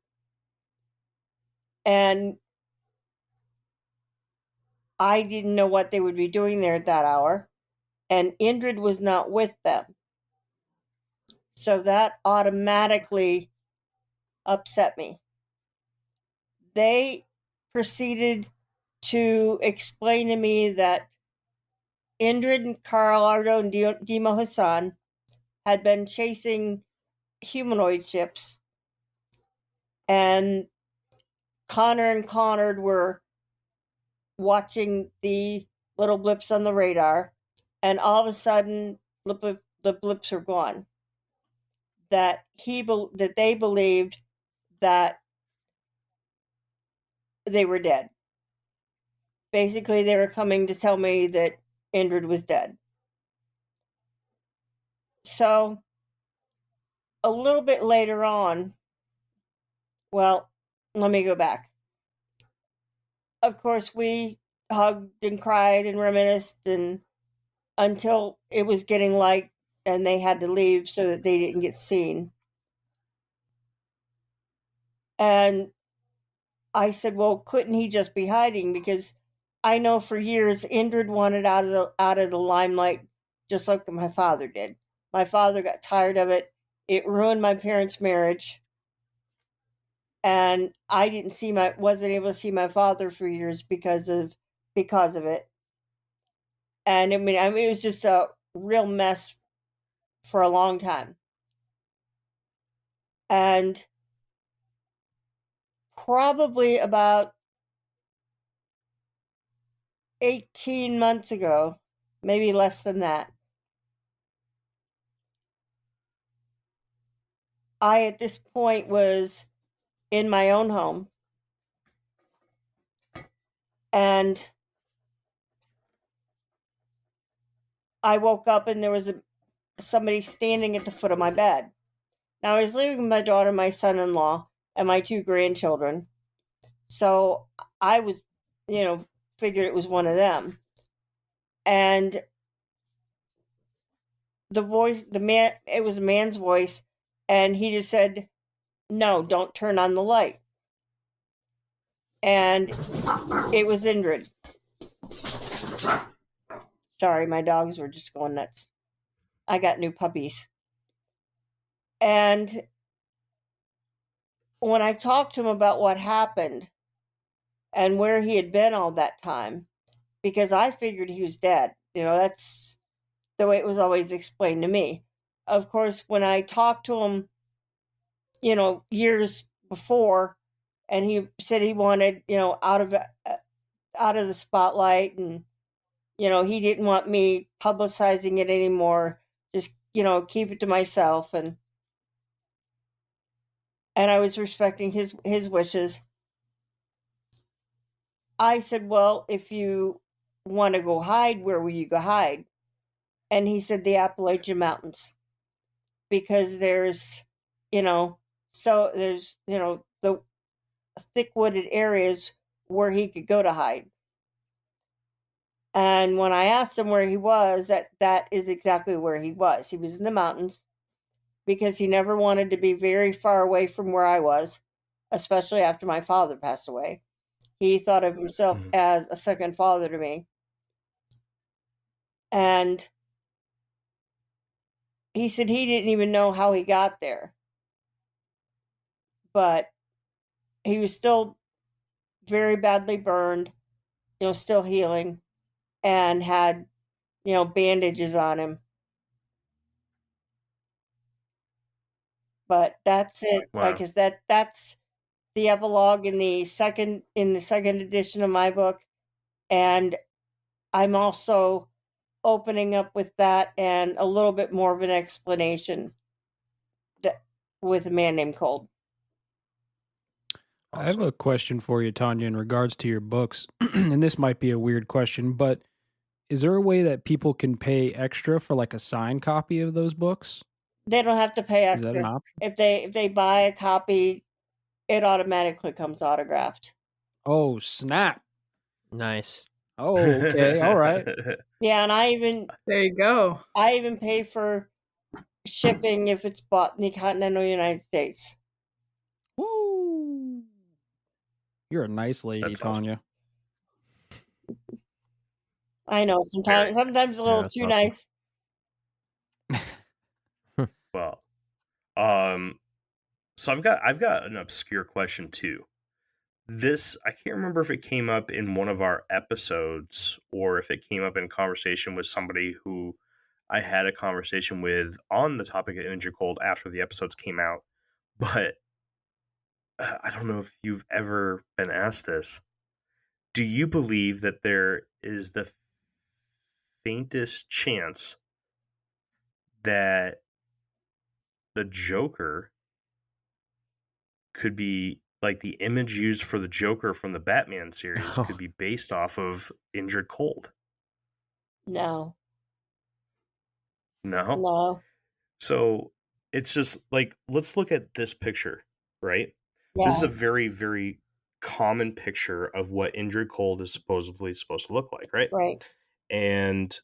And I didn't know what they would be doing there at that hour. And Indrid was not with them. So that automatically upset me. They proceeded to explain to me that Indrid and Carlardo and Dimo Hassan had been chasing humanoid ships, and Connor and Connor were watching the little blips on the radar, and all of a sudden the blips were gone. That they believed that they were dead. Basically, they were coming to tell me that Indrid was dead. So, a little bit later on, well, let me go back. Of course, we hugged and cried and reminisced, and until it was getting light and they had to leave so that they didn't get seen. And I said, well, couldn't he just be hiding? Because I know for years Indrid wanted out of the limelight, just like my father did. My father got tired of it. It ruined my parents' marriage. And I wasn't able to see my father for years because of it. And I mean, it was just a real mess for a long time. And probably about 18 months ago, maybe less than that, I, at this point, was in my own home. And I woke up and there was somebody standing at the foot of my bed. Now, I was living with my daughter, my son-in-law, and my two grandchildren. So I was, figured it was one of them. And it was a man's voice, and he just said, "No, don't turn on the light." And it was Indrid. Sorry, my dogs were just going nuts. I got new puppies. And when I talked to him about what happened and where he had been all that time, because I figured he was dead. That's the way it was always explained to me. Of course, when I talked to him, years before, and he said he wanted, out of the spotlight, and he didn't want me publicizing it anymore. Just keep it to myself, and I was respecting his wishes. I said, well, if you want to go hide, where will you go hide? And he said the Appalachian Mountains, because there's the thick wooded areas where he could go to hide. And when I asked him where he was, that is exactly where he was. He was in the mountains, because he never wanted to be very far away from where I was, especially after my father passed away. He thought of himself as a second father to me. And he said he didn't even know how he got there. But he was still very badly burned, still healing, and had, bandages on him. But that's it. Wow. Like, that's the epilogue in the second edition of my book. And I'm also opening up with that and a little bit more of an explanation with a man named Cold. I have a question for you, Taunia, in regards to your books. And this might be a weird question, but is there a way that people can pay extra for like a signed copy of those books? They don't have to pay Is that an extra. option? If they buy a copy, it automatically comes autographed. Oh, snap. Nice. Oh, okay. All right. Yeah, and There you go. I even pay for shipping if it's bought in the continental United States. Woo! You're a nice lady, That's awesome. Taunia. I know, sometimes a little that's too awesome. nice. Well, so I've got an obscure question too. This, I can't remember if it came up in one of our episodes or if it came up in conversation with somebody who I had a conversation with on the topic of Indrid Cold after the episodes came out. But I don't know if you've ever been asked this. Do you believe that there is the faintest chance that the Joker could be, like, the image used for the Joker from the Batman series could be based off of Indrid Cold? No. No? So it's just like, let's look at this picture, right? Yeah. This is a very, very common picture of what Indrid Cold is supposedly supposed to look like, right? Right. And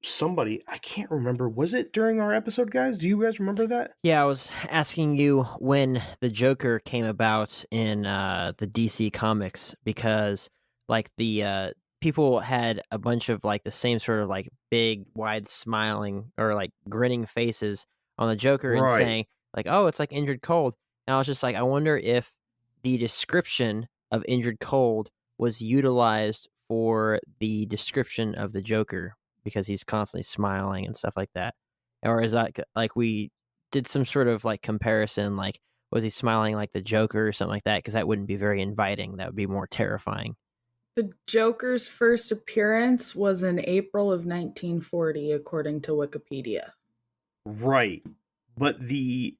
somebody, I can't remember, was it during our episode, guys? Do you guys remember that? Yeah, I was asking you when the Joker came about in the DC comics, because like the people had a bunch of like the same sort of like big, wide smiling or like grinning faces on the Joker and Right. saying like, "Oh, it's like Indrid Cold." And I was just like, I wonder if the description of Indrid Cold was utilized for the description of the Joker, because he's constantly smiling and stuff like that. Or is that like we did some sort of like comparison, like was he smiling like the Joker or something like that? Because that wouldn't be very inviting. That would be more terrifying. The Joker's first appearance was in April of 1940, according to Wikipedia. Right. But he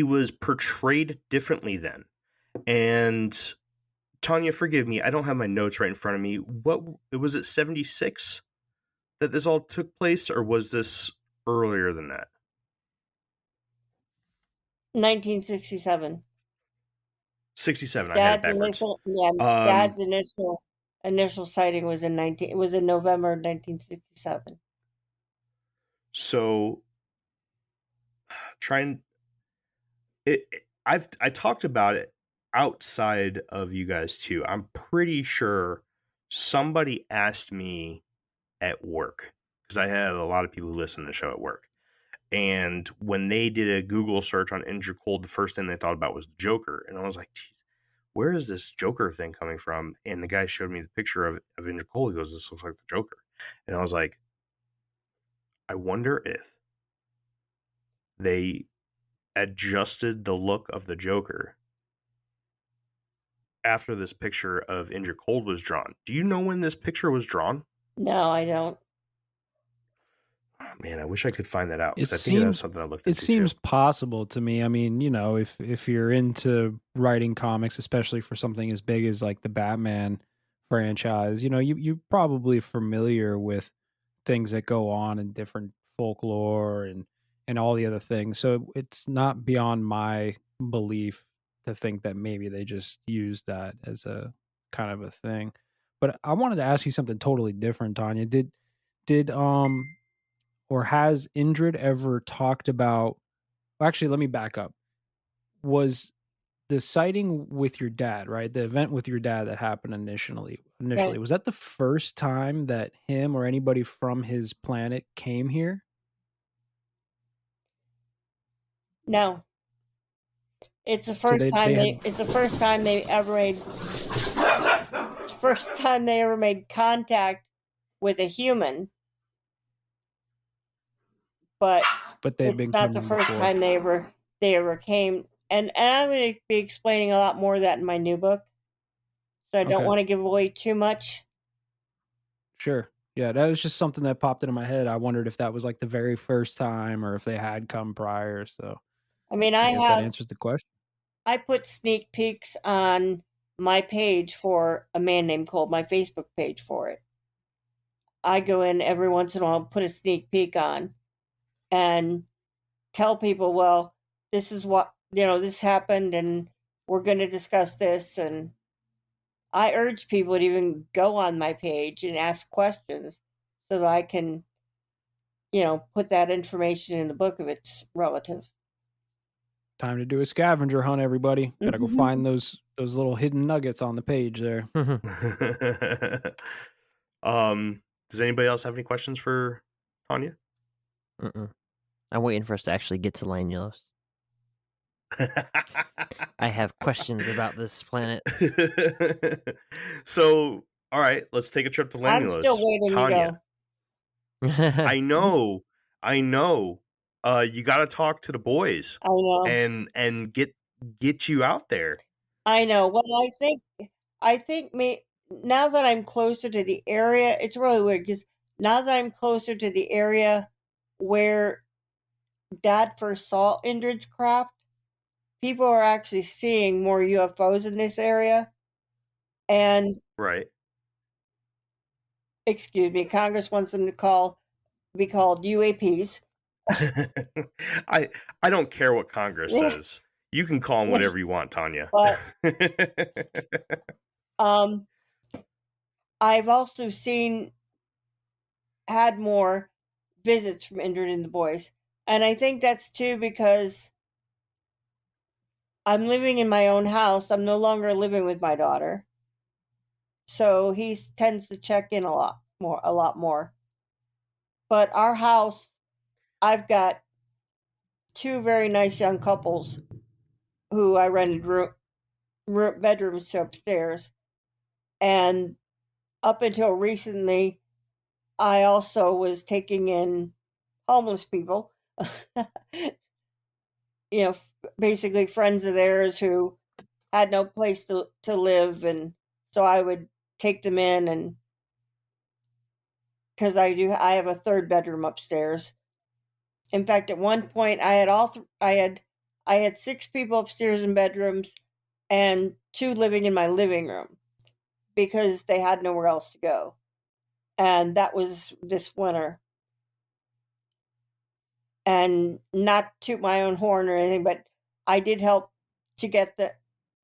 was portrayed differently then. And Taunia, forgive me, I don't have my notes right in front of me. What was it, 76 that this all took place, or was this earlier than that? 1967. 67. I had it backwards. Dad's initial sighting was in November 1967. So I talked about it outside of you guys too. I'm pretty sure somebody asked me at work, because I have a lot of people who listen to the show at work, And when they did a Google search on Indrid Cold, the first thing they thought about was the Joker. And I was like, geez, where is this Joker thing coming from? And the guy showed me the picture of Indrid Cold. He goes, this looks like the Joker. And I was like, I wonder if they adjusted the look of the Joker after this picture of Indrid Cold was drawn. Do you know when this picture was drawn? No, I don't. Oh, man, I wish I could find that out, because I It think that's seems something I looked it into seems too. possible to me. I mean, you know, if you're into writing comics, especially for something as big as like the Batman franchise, you know, you're probably familiar with things that go on in different folklore and all the other things. So it's not beyond my belief to think that maybe they just used that as a kind of a thing. But I wanted to ask you something totally different, Tanya. Did or has Indrid ever talked about, well, actually, let me back up. Was the sighting with your dad, right? The event with your dad that happened initially, Right. was that the first time that him or anybody from his planet came here? No. It's the So first time they had it's the first time they ever made it's the first time they ever made contact with a human, but but they'd it's been not the coming first before. time they ever came. And I'm going to be explaining a lot more of that in my new book. So I don't Okay. want to give away too much. Sure. Yeah, that was just something that popped into my head. I wondered if that was like the very first time or if they had come prior. So I mean, I guess that answers the question. I put sneak peeks on my page for A Man Named Cold, my Facebook page for it. I go in every once in a while, put a sneak peek on, and tell people, well, this is what, this happened, and we're going to discuss this. And I urge people to even go on my page and ask questions so that I can, put that information in the book if it's relative. Time to do a scavenger hunt, everybody. Gotta go find those little hidden nuggets on the page there. Does anybody else have any questions for Taunia? I'm waiting for us to actually get to Lanulos. I have questions about this planet. So, all right, let's take a trip to Lanulos. I'm still waiting Taunia. to go. I know. You got to talk to the boys. I know. And get you out there. I know. Well, I think now that I'm closer to the area, it's really weird because now that I'm closer to the area where Dad first saw Indrid's craft, people are actually seeing more UFOs in this area. And right. Excuse me, Congress wants them to be called UAPs. I don't care what Congress says. You can call them whatever you want, Taunia. But I've also had more visits from Indrid and the boys. And I think that's too because I'm living in my own house. I'm no longer living with my daughter. So he tends to check in a lot more. But our house, I've got two very nice young couples who I rented bedrooms to upstairs. And up until recently, I also was taking in homeless people. Basically friends of theirs who had no place to live, and so I would take them in, and because I have a third bedroom upstairs. In fact, at one point I had 6 people upstairs in bedrooms and 2 living in my living room because they had nowhere else to go. And that was this winter. And not toot my own horn or anything, but I did help to get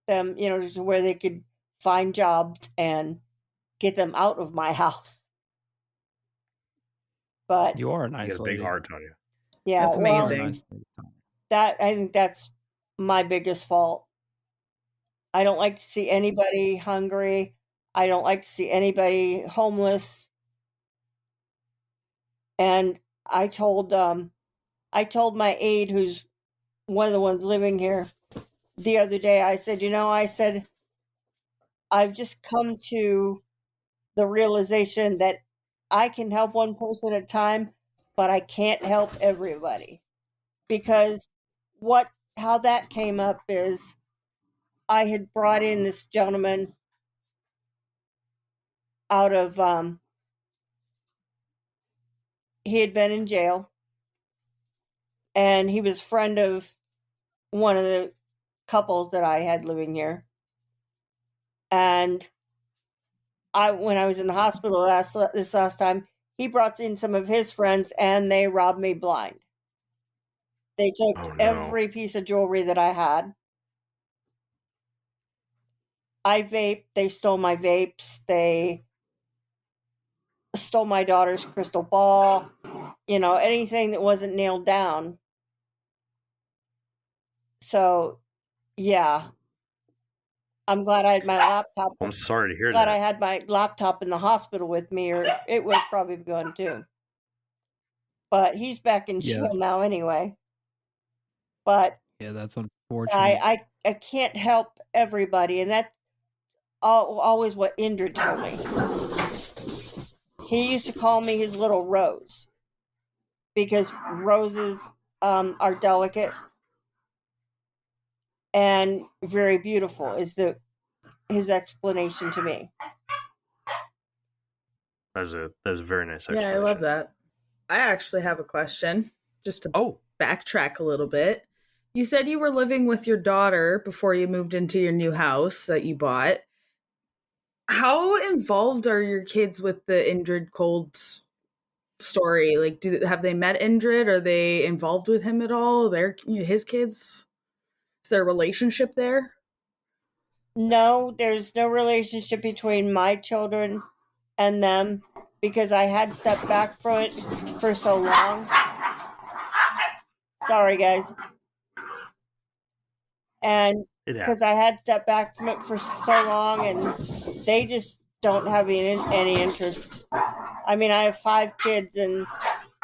them, to where they could find jobs and get them out of my house. But you are a nice you got a big heart, Taunia. Yeah, that's amazing. I think that's my biggest fault. I don't like to see anybody hungry. I don't like to see anybody homeless. And I told I told my aide, who's one of the ones living here, the other day, I said, I've just come to the realization that I can help one person at a time, but I can't help everybody. Because how that came up is I had brought in this gentleman out of, he had been in jail, and he was a friend of one of the couples that I had living here. And when I was in the hospital this last time, he brought in some of his friends, and they robbed me blind. They took every piece of jewelry that I had. I vape. They stole my vapes. They stole my daughter's crystal ball. Anything that wasn't nailed down. So, yeah. I'm glad I had my laptop. I'm sorry to hear glad that. I had my laptop in the hospital with me, or it would have probably gone too. But he's back in jail now anyway. But yeah, that's unfortunate. I can't help everybody, and that's always what Indrid told me. He used to call me his little rose, because roses are delicate and very beautiful, is his explanation to me. That's a very nice explanation. Yeah, I love that. I actually have a question, just to backtrack a little bit. You said you were living with your daughter before you moved into your new house that you bought. How involved are your kids with the Indrid Cold story? Like, have they met Indrid? Are they involved with him at all? His kids? Is there a relationship there? No, there's no relationship between my children and them, because I had stepped back from it for so long. Sorry, guys. And because I had stepped back from it for so long, and they just don't have any interest. I mean, I have 5 kids, and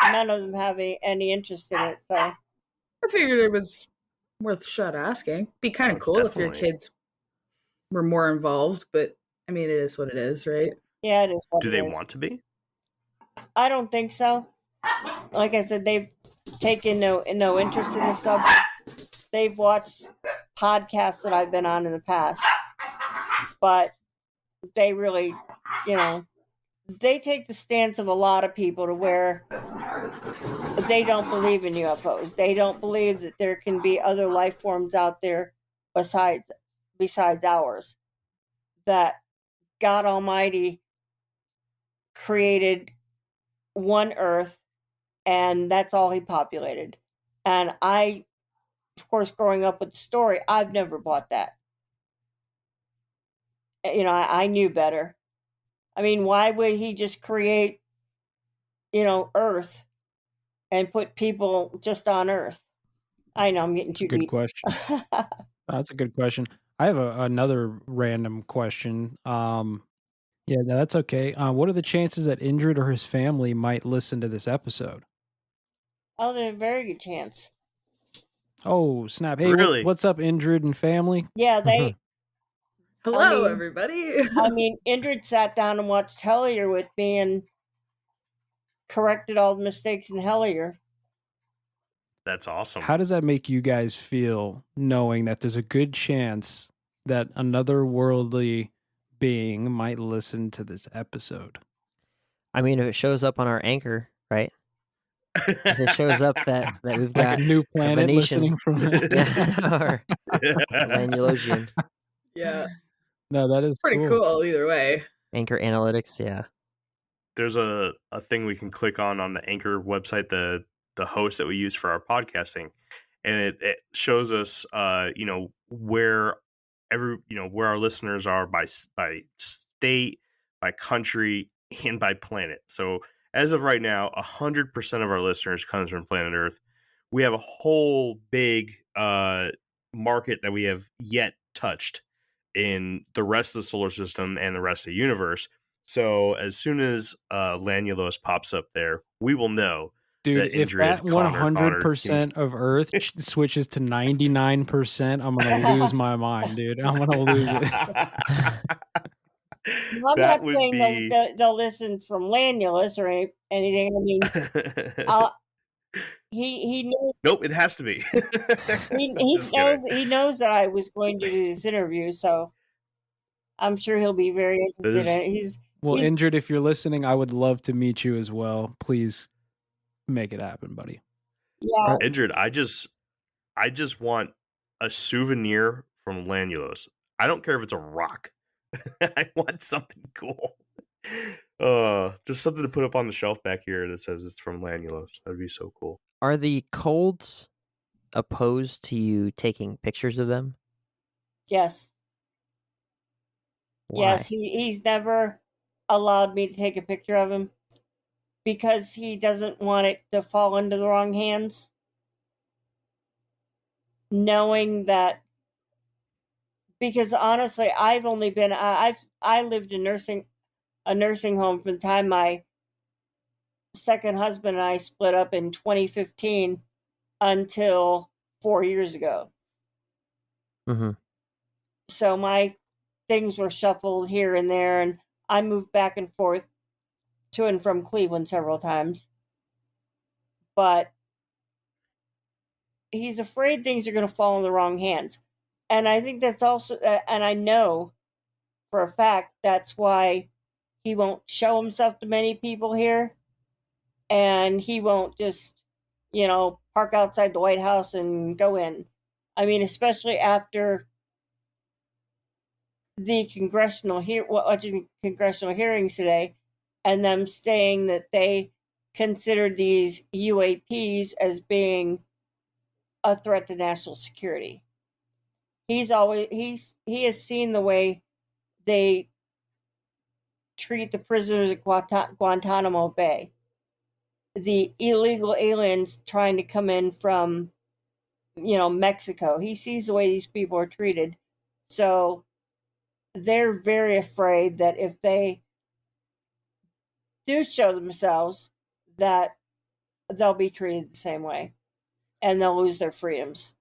none of them have any interest in it. So I figured it was worth a shot asking. Be kind of cool if your kids were more involved, but I mean, it is what it is, right? Yeah, it is. Do they want to be? I don't think so. Like I said, they've taken no interest in the subject. They've watched podcasts that I've been on in the past, but they really, they take the stance of a lot of people to where they don't believe in UFOs. They don't believe that there can be other life forms out there besides ours. That God Almighty created one Earth, and that's all he populated. And I, of course, growing up with the story, I've never bought that. I knew better. I mean, why would he just create, Earth and put people just on Earth? I know I'm getting too deep. Good question. That's a good question. I have another random question. Yeah, no, that's okay. What are the chances that Indrid or his family might listen to this episode? Oh, there's a very good chance. Oh, snap. Hey, Really? what's up, Indrid and family? Yeah, they... Hello, everybody. I mean, Indrid sat down and watched Hellier with me and corrected all the mistakes in Hellier. That's awesome. How does that make you guys feel, knowing that there's a good chance that another worldly being might listen to this episode? I mean, if it shows up on our anchor, right? If it shows up that we've got like a new planet Venetian, listening from or Lanulosian. Yeah. No, that is pretty cool either way. Anchor Analytics, yeah. There's a thing we can click on the Anchor website, the host that we use for our podcasting, and it shows us where where our listeners are by state, by country, and by planet. So as of right now, 100% of our listeners comes from planet Earth. We have a whole big market that we have yet touched in the rest of the solar system and the rest of the universe. So as soon as Lanulos pops up there, we will know. Dude, the if Indrid that Connor 100% of Earth switches to 99%, I'm gonna lose my mind, dude. I'm gonna lose it. I'm That not would saying be. they'll listen from Lanulus or anything. I mean, he knows Nope, it has to be. Just kidding. he knows that I was going to do this interview, so I'm sure he'll be very interested in it. Well, he's Indrid, if you're listening, I would love to meet you as well. Please make it happen, buddy. yeah. Indrid, I just want a souvenir from Lanulos. I don't care if it's a rock. I want something cool. Just something to put up on the shelf back here that says it's from Lanulos. That'd be so cool. Are the Colds opposed to you taking pictures of them? Yes. Why? Yes, he's never allowed me to take a picture of him because he doesn't want it to fall into the wrong hands. Knowing that, because honestly, I've only been I lived in a nursing home from the time my second husband and I split up in 2015 until 4 years ago. Mm-hmm. So my things were shuffled here and there, and I moved back and forth to and from Cleveland several times. But he's afraid things are going to fall in the wrong hands. And I think that's also, and I know for a fact that's why he won't show himself to many people here. And he won't just, park outside the White House and go in. I mean, especially after the congressional hearings today, and them saying that they considered these UAPs as being a threat to national security. He has seen the way they treat the prisoners at Guantanamo Bay. The illegal aliens trying to come in from, Mexico. He sees the way these people are treated. So they're very afraid that if they do show themselves, that they'll be treated the same way and they'll lose their freedoms.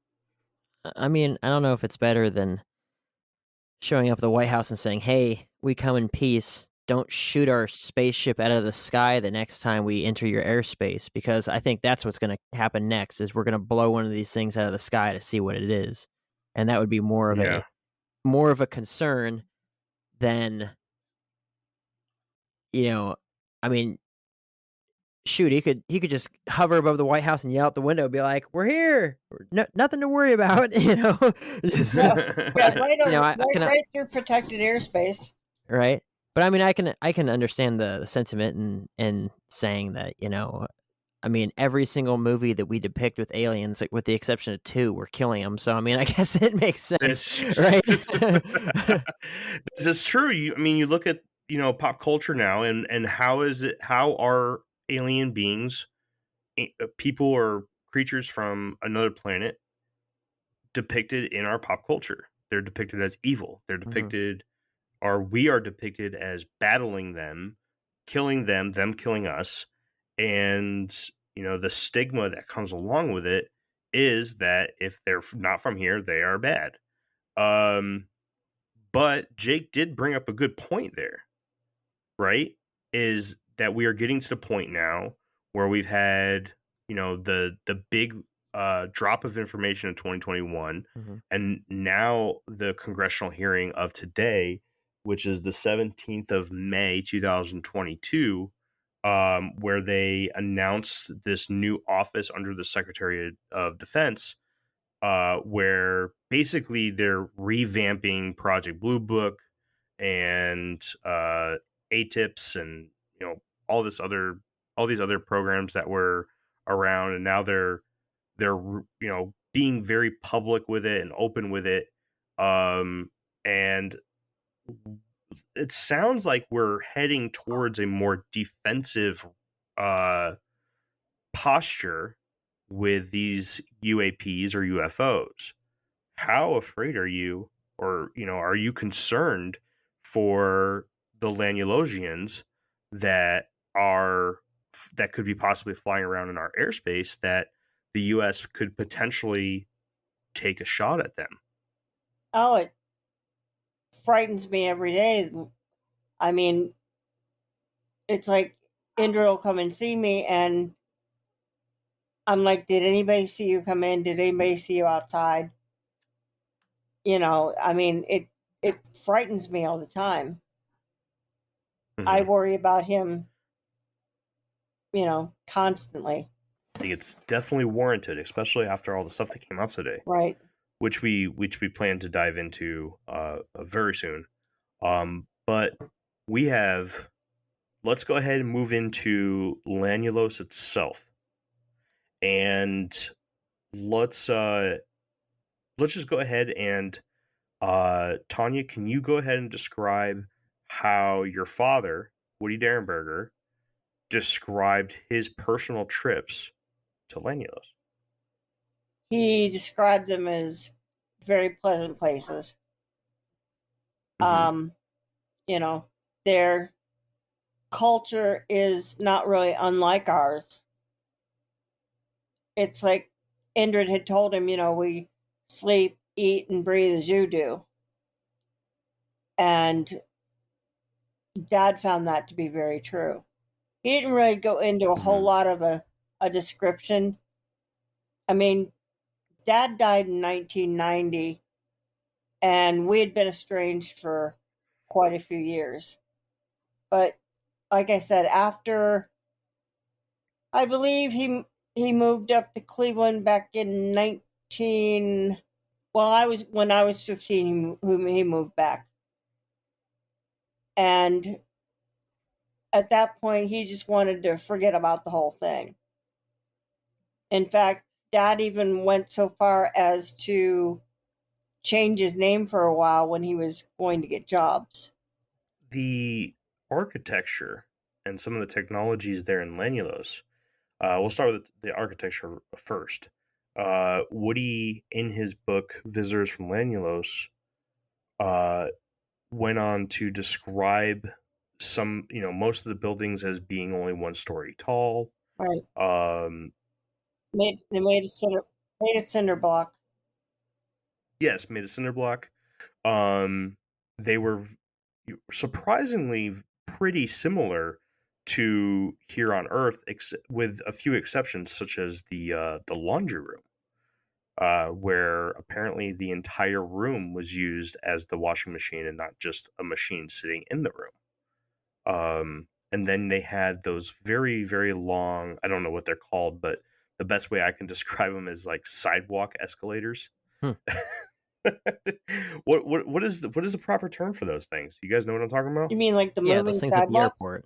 I mean, I don't know if it's better than showing up at the White House and saying, "Hey, we come in peace. Don't shoot our spaceship out of the sky the next time we enter your airspace," because I think that's what's going to happen next is we're going to blow one of these things out of the sky to see what it is. And that would be more of a concern than, I mean, shoot, he could just hover above the White House and yell out the window and be like, "We're here. Nothing to worry about," Just, right through protected airspace. Right. But I mean, I can understand the sentiment and saying that, I mean, every single movie that we depict with aliens, like with the exception of 2, we're killing them. So I mean, I guess it makes sense, right? This is true. You look at pop culture now, and how are alien beings, people or creatures from another planet, depicted in our pop culture? They're depicted as evil. They're depicted. Or we are depicted as battling them, killing them killing us. And, the stigma that comes along with it is that if they're not from here, they are bad. But Jake did bring up a good point there, right? Is that we are getting to the point now where we've had, the big drop of information in 2021. And now the congressional hearing of today, which is the 17th of May, 2022, where they announced this new office under the Secretary of Defense, where basically they're revamping Project Blue Book and ATIPs and all these other programs that were around, and now they're being very public with it and open with it, and it sounds like we're heading towards a more defensive posture with these UAPs or UFOs. How afraid are you, or are you concerned for the Lanulosians that are that could be possibly flying around in our airspace that the U.S. could potentially take a shot at them. Oh, it frightens me every day. I mean, it's like Indrid will come and see me, and I'm like, did anybody see you come in? Did anybody see you outside? You know, I mean, it frightens me all the time. I worry about him, you know, constantly. I think it's definitely warranted, especially after all the stuff that came out today, Right. which we plan to dive into very soon. But we have. Let's go ahead and move into Lanulos itself, and let's just go ahead and Taunia, can you go ahead and describe how your father, Woody Derenberger, described his personal trips to Lanulos? He described them as very pleasant places. Mhm. You know, their culture is not really unlike ours. It's like Indrid had told him, you know, we sleep, eat, and breathe as you do. And Dad found that to be very true. He didn't really go into a whole lot of a description. I mean, Dad died in 1990, and we had been estranged for quite a few years. But like I said, after I believe he moved up to Cleveland back in 19. Well, when I was 15, he moved back, and at that point, he just wanted to forget about the whole thing. In fact, Dad even went so far as to change his name for a while when he was going to get jobs. The architecture and some of the technologies there in Lanulos. We'll start with the architecture first. Woody, in his book Visitors from Lanulos, went on to describe some, most of the buildings as being only 1 story tall. Right. Made a cinder block. Yes, made a cinder block. They were surprisingly pretty similar to here on Earth, with a few exceptions, such as the laundry room, where apparently the entire room was used as the washing machine and not just a machine sitting in the room. And then they had those very, very long, I don't know what they're called, but the best way I can describe them is like sidewalk escalators. What is the proper term for those things? You guys know what I'm talking about? You mean like the Yeah, moving those things at the sidewalks? airport.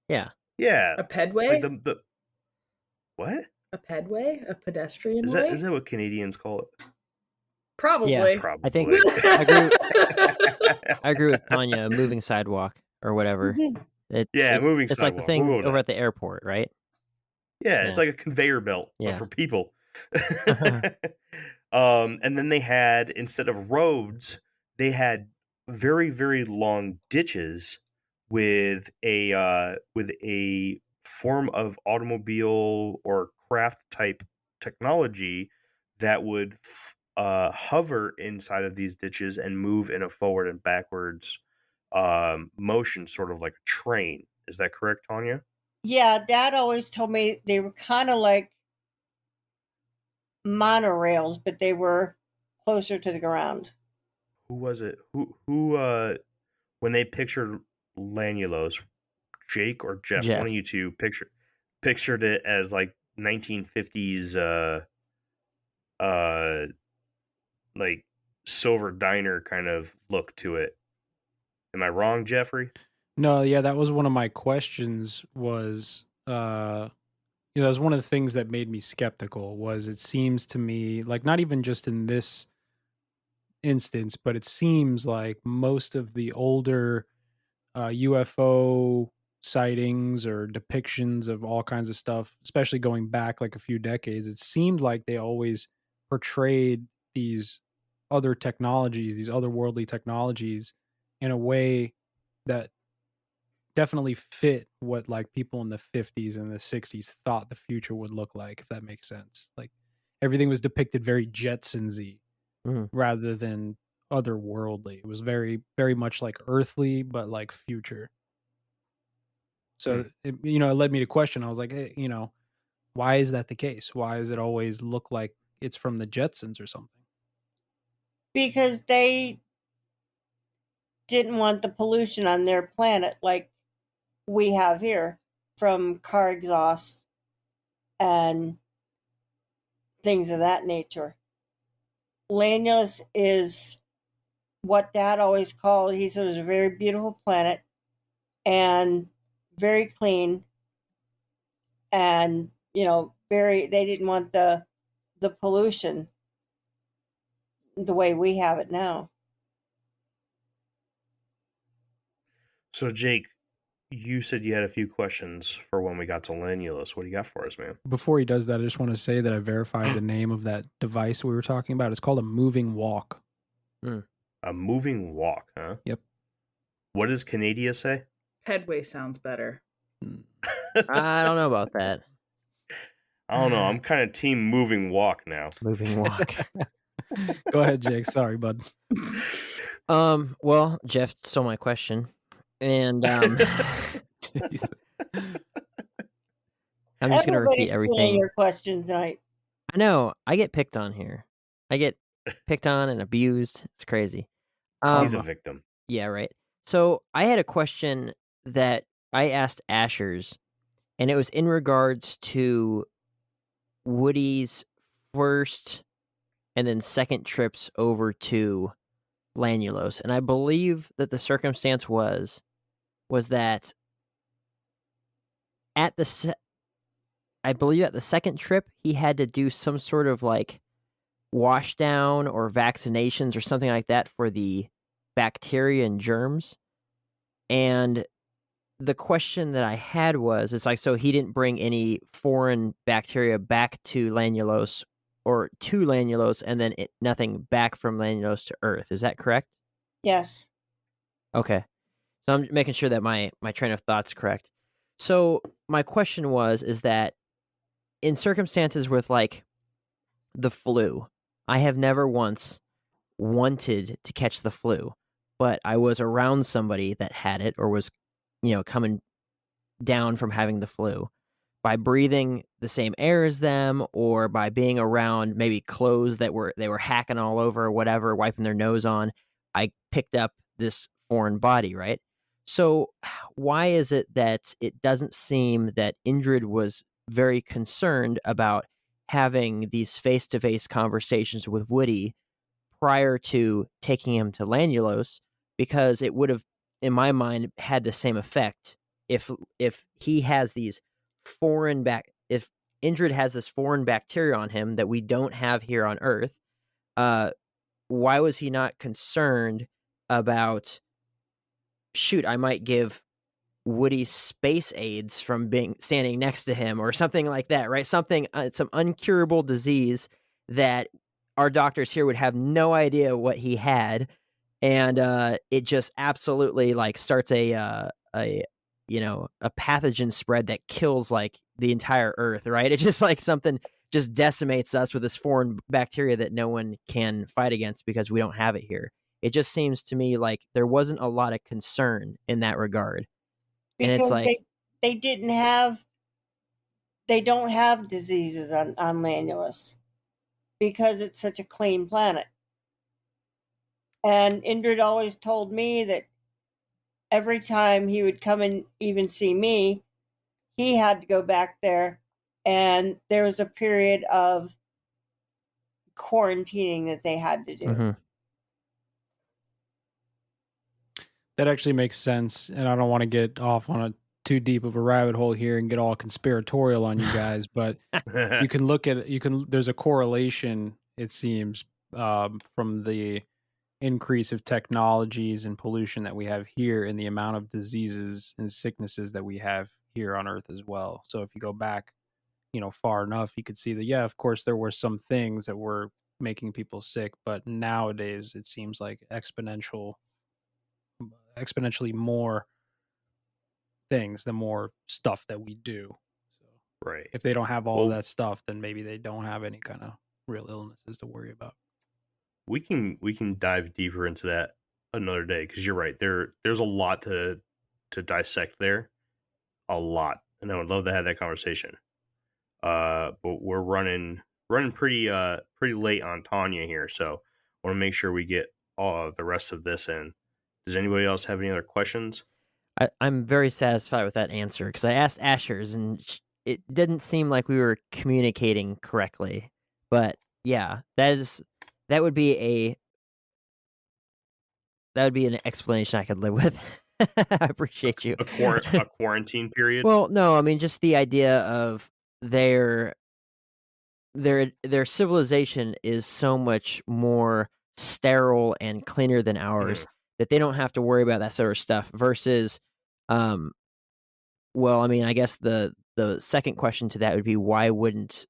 Yeah. Yeah. A pedway? Like the what? A pedway? A pedestrian Is way? that what Canadians call it? Probably. Yeah, Probably. I think I agree with Taunia. A moving sidewalk or whatever. Moving it's sidewalk. like the things We'll go with over that. at the airport, right? Yeah, it's like a conveyor belt, but Yeah. for people. And then they had, instead of roads, they had very, very long ditches with a form of automobile or craft type technology that would hover inside of these ditches and move in a forward and backwards motion, sort of like a train. Is that correct, Taunia? Yeah, Dad always told me they were kind of like monorails, but they were closer to the ground. Who was it? Who when they pictured Lanulos, Jake or Jeff, Jeff. one of you two pictured it as like 1950s like silver diner kind of look to it. Am I wrong, Jeffrey? No, yeah, that was one of my questions. Was that was one of the things that made me skeptical. Was it seems to me like, not even just in this instance, but it seems like most of the older UFO sightings or depictions of all kinds of stuff, especially going back like a few decades, it seemed like they always portrayed these other technologies, these otherworldly technologies, in a way that definitely fit what like people in the 50s and the 60s thought the future would look like, if that makes sense. Like everything was depicted very Jetsons-y Mhm. rather than otherworldly. It was very, very much like earthly, but like future. So, it led me to question. I was like, hey, why is that the case? Why does it always look like it's from the Jetsons or something? Because they didn't want the pollution on their planet like we have here from car exhaust and things of that nature. Lanulos is what Dad always called. He said it was a very beautiful planet and very clean, and very. They didn't want the pollution the way we have it now. So, Jake, you said you had a few questions for when we got to Lanulos. What do you got for us, man? Before he does that, I just want to say that I verified the name of that device we were talking about. It's called a moving walk. A moving walk, huh? Yep. What does Canada say? Headway sounds better. I don't know about that. I don't know. I'm kind of team moving walk now. Moving walk. Go ahead, Jake. Sorry, bud. Well, Jeff stole my question, and Jeez. I'm just gonna repeat Everybody's stealing everything. your questions tonight. I know I get picked on here. I get picked on and abused. It's crazy. He's a victim. Yeah, right. So I had a question that I asked Ashers, and it was in regards to Woody's first and then second trips over to Lanulos. And I believe that the circumstance was that at the I believe at the second trip he had to do some sort of like wash down or vaccinations or something like that for the bacteria and germs. And the question that I had was, it's like, so he didn't bring any foreign bacteria back to Lanulos or to Lanulos and then nothing back from Lanulos to Earth. Is that correct? Yes. Okay. So I'm making sure that my train of thought's correct. So my question is that in circumstances with like the flu, I have never once wanted to catch the flu, but I was around somebody that had it or was, coming down from having the flu by breathing the same air as them or by being around maybe clothes that they were hacking all over or whatever, wiping their nose on. I picked up this foreign body, right? So why is it that it doesn't seem that Indrid was very concerned about having these face-to-face conversations with Woody prior to taking him to Lanulos? Because it would have, in my mind, had the same effect if he has these if Indrid has this foreign bacteria on him that we don't have here on Earth. Why was he not concerned about, shoot, I might give Woody space AIDS from standing next to him or something like that, right? Something, some uncurable disease that our doctors here would have no idea what he had. And it just absolutely like starts a pathogen spread that kills like the entire Earth, right? It's just like something just decimates us with this foreign bacteria that no one can fight against because we don't have it here. It just seems to me like there wasn't a lot of concern in that regard. Because and it's like they don't have diseases on Lanulos because it's such a clean planet. And Indrid always told me that every time he would come and even see me, he had to go back there, and there was a period of quarantining that they had to do. Mm-hmm. That actually makes sense, and I don't want to get off on too deep of a rabbit hole here and get all conspiratorial on you guys, but you can look at there's a correlation, it seems, from the increase of technologies and pollution that we have here and the amount of diseases and sicknesses that we have here on Earth as well. So if you go back, far enough, you could see that, yeah, of course, there were some things that were making people sick, but nowadays it seems like exponentially more things, the more stuff that we do. So Right. if they don't have all Well, of that stuff, then maybe they don't have any kind of real illnesses to worry about. we can dive deeper into that another day, because you're right. There's a lot to dissect there, a lot, and I would love to have that conversation. But we're running pretty late on Taunia here, so I want to make sure we get all the rest of this in. Does anybody else have any other questions? I'm very satisfied with that answer because I asked Asher's and it didn't seem like we were communicating correctly. But yeah, that would be an explanation I could live with. I appreciate you. A quarantine period. Well, no, I mean just the idea of their civilization is so much more sterile and cleaner than ours that they don't have to worry about that sort of stuff versus well, I mean, I guess the second question to that would be why wouldn't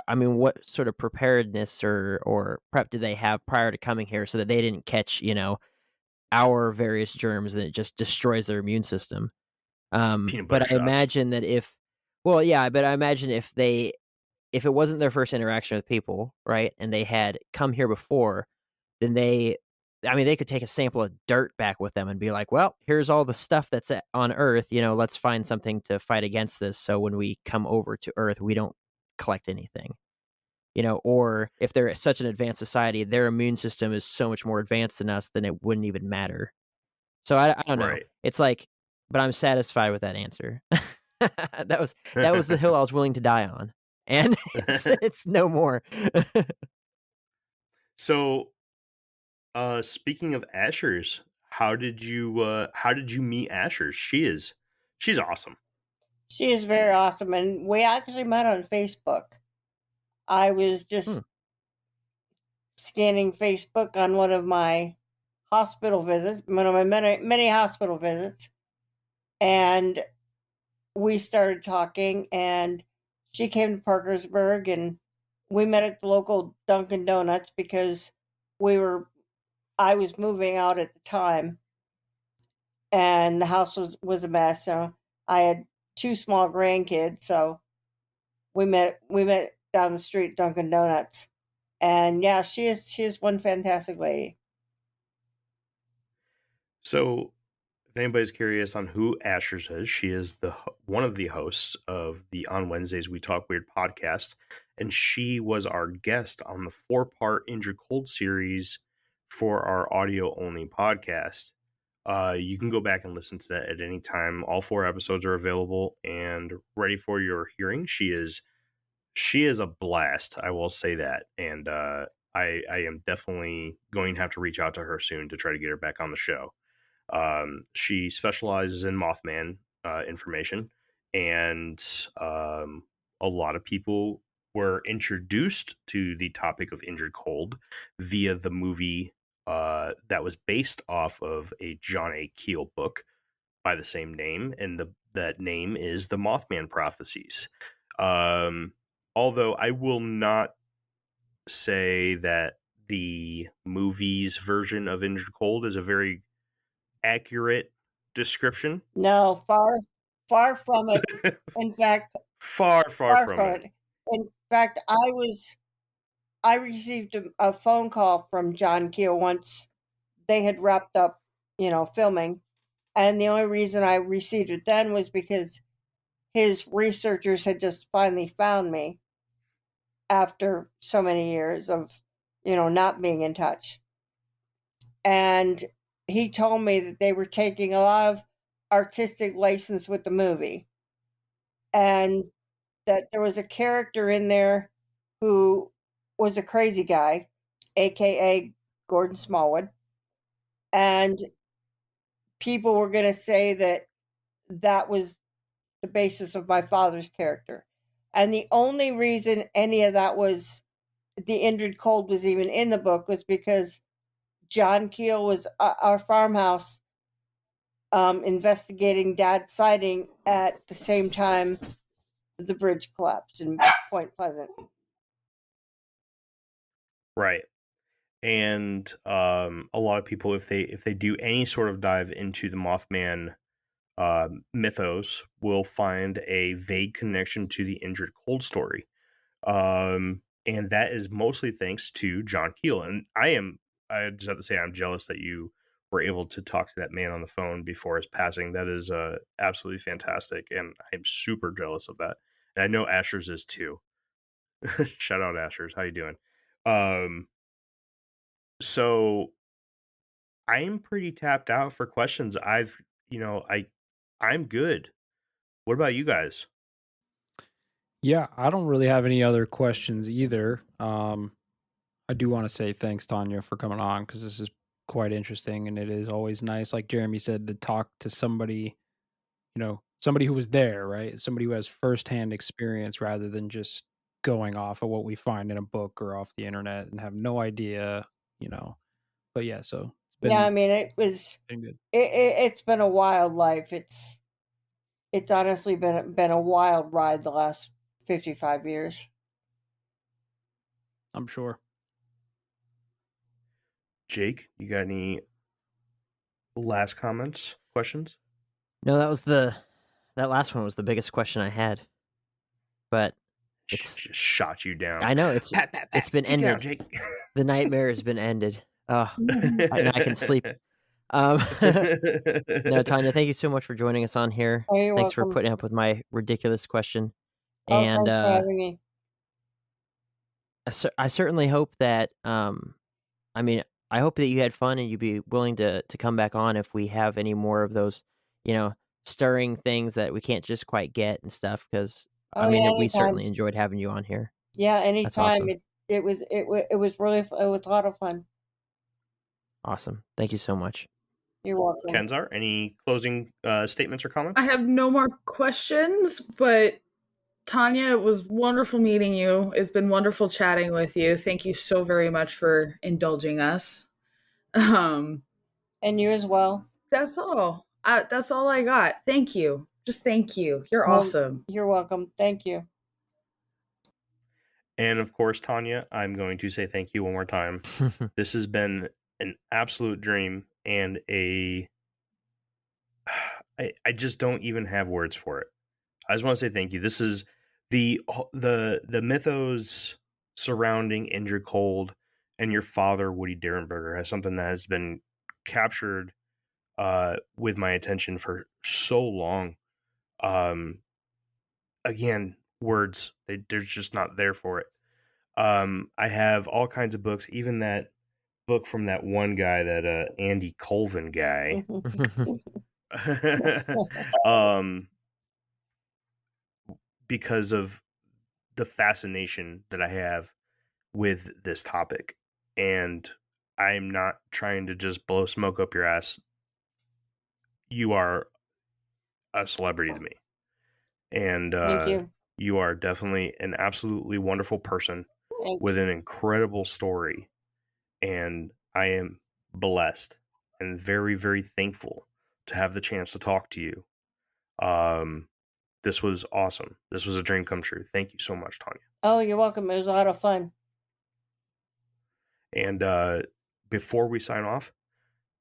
I mean, what sort of preparedness or prep did they have prior to coming here so that they didn't catch, our various germs and it just destroys their immune system? Peanut butter But I shots. imagine that well, yeah, but I imagine if it wasn't their first interaction with people, right, and they had come here before, then they could take a sample of dirt back with them and be like, "Well, here's all the stuff that's on Earth, let's find something to fight against this so when we come over to Earth, we don't collect anything." Or if they're such an advanced society, their immune system is so much more advanced than us, then it wouldn't even matter. So I don't know. Right. It's like, but I'm satisfied with that answer. That was the hill I was willing to die on, and it's no more. So, speaking of Asher's, how did you meet Asher's? She's awesome. She is very awesome, and we actually met on Facebook. I was just scanning Facebook on one of my hospital visits, one of my many hospital visits, and we started talking, and she came to Parkersburg, and we met at the local Dunkin' Donuts because I was moving out at the time, and the house was a mess. So I had 2 small grandkids, so we met down the street at Dunkin' Donuts. And yeah, she is one fantastic lady. So, if anybody's curious on who Asher's is, she is one of the hosts of the On Wednesdays We Talk Weird podcast, and she was our guest on the 4-part Indrid Cold series for our audio only podcast. You can go back and listen to that at any time. All 4 episodes are available and ready for your hearing. She is a blast, I will say that, and I am definitely going to have to reach out to her soon to try to get her back on the show. She specializes in Mothman information, and a lot of people were introduced to the topic of Indrid Cold via the movie that was based off of a John A. Keel book by the same name, and that name is the Mothman Prophecies. Although I will not say that the movie's version of Indrid Cold is a very accurate description. No, far from it. In fact, far from it. In fact, I received a phone call from John Keel once they had wrapped up, filming, and the only reason I received it then was because his researchers had just finally found me after so many years of, not being in touch. And he told me that they were taking a lot of artistic license with the movie, and that there was a character in there who was a crazy guy, aka Gordon Smallwood, and people were going to say that was the basis of my father's character. And the only reason any of that was the Indrid Cold was even in the book was because John Keel was our farmhouse investigating Dad's sighting at the same time the bridge collapsed in Point Pleasant. Right. And a lot of people, if they do any sort of dive into the Mothman mythos will find a vague connection to the Indrid Cold story. And that is mostly thanks to John Keel. And I just have to say, I'm jealous that you were able to talk to that man on the phone before his passing. That is absolutely fantastic. And I'm super jealous of that. And I know Asher's is too. Shout out Asher's. How you doing? So I'm pretty tapped out for questions. I'm good. What about you guys? Yeah, I don't really have any other questions either. I do want to say thanks, Tanya, for coming on because this is quite interesting, and it is always nice, like Jeremy said, to talk to somebody, somebody who was there, right? Somebody who has firsthand experience rather than just going off of what we find in a book or off the internet and have no idea, you know. But yeah, so Yeah, I mean, it's been good. it's been a wild life. It's honestly been a wild ride the last 55 years. I'm sure. Jake, you got any last comments, questions? No, that last one was the biggest question I had. But it's just shot you down. I know it's been ended. Down, Jake. The nightmare has been ended. Oh, I can sleep. No, Tanya, thank you so much for joining us on here. Oh, you're Thanks welcome. for putting up with my ridiculous question. Oh, And thanks for having me. I certainly hope that I hope that you had fun and you'd be willing to come back on if we have any more of those, stirring things that we can't just quite get and stuff. Because Oh, we anytime. certainly enjoyed having you on here. Yeah, anytime. Awesome. It was really it was a lot of fun. Awesome. Thank you so much. You're welcome. Kenzar, any closing statements or comments? I have no more questions, but Tanya, it was wonderful meeting you. It's been wonderful chatting with you. Thank you so very much for indulging us. And you as well. That's all. That's all I got. Thank you. Just thank you. You're awesome. You're welcome. Thank you. And of course, Tanya, I'm going to say thank you one more time. This has been an absolute dream and I just don't even have words for it. I just want to say thank you. This is the mythos surrounding Indrid Cold and your father, Woody Derenberger, has something that has been captured with my attention for so long. Again, words, they're just not there for it. I have all kinds of books, even that book from that one guy, that Andy Colvin guy. Because of the fascination that I have with this topic. And I'm not trying to just blow smoke up your ass. You are a celebrity to me. And thank you. You are definitely an absolutely wonderful person. Thanks. With an incredible story. And I am blessed and very, very thankful to have the chance to talk to you. This was awesome. This was a dream come true. Thank you so much, Tanya. Oh, you're welcome. It was a lot of fun. And before we sign off,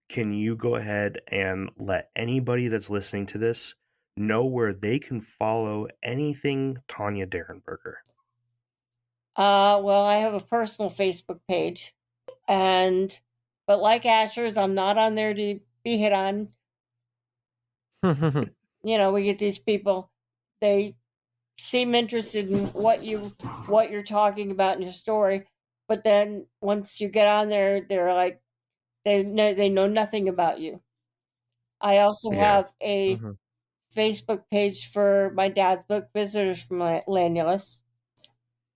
can you go ahead and let anybody that's listening to this know where they can follow anything Taunia Derenberger? Well, I have a personal Facebook page, but like Asher's, I'm not on there to be hit on. We get these people, they seem interested in what you're talking about in your story, but then once you get on there, they're like, they know nothing about you. I also have a Facebook page for my dad's book, Visitors from Lanulos,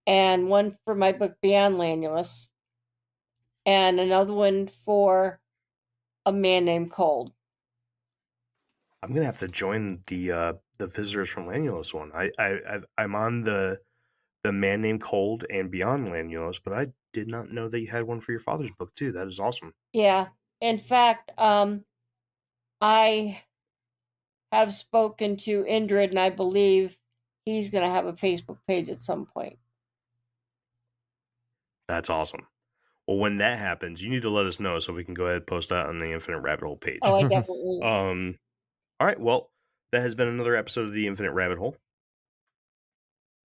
and one for my book, Beyond Lanulos, and another one for A Man Named Cold. I'm gonna have to join the Visitors from Lanulos one. I'm on the Man Named Cold and Beyond Lanulos, but I did not know that you had one for your father's book too. That is awesome. Yeah. In fact, I have spoken to Indrid, and I believe he's going to have a Facebook page at some point. That's awesome. Well, when that happens, you need to let us know so we can go ahead and post that on the Infinite Rabbit Hole page. Oh, I definitely. All right. Well, that has been another episode of the Infinite Rabbit Hole.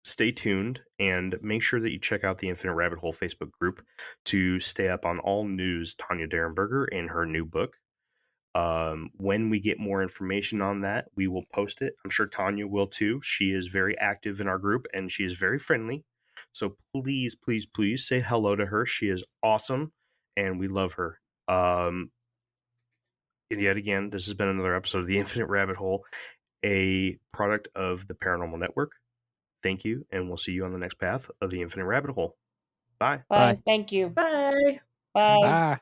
Stay tuned and make sure that you check out the Infinite Rabbit Hole Facebook group to stay up on all news Taunia Derenberger and her new book. When we get more information on that, we will post it. I'm sure Taunia will too. She is very active in our group and she is very friendly. So please, please, please say hello to her. She is awesome and we love her. And yet again, this has been another episode of the Infinite Rabbit Hole, a product of the Paranormal Network. Thank you, and we'll see you on the next path of the Infinite Rabbit Hole. Bye. Bye. Thank you. Bye. Bye. Bye.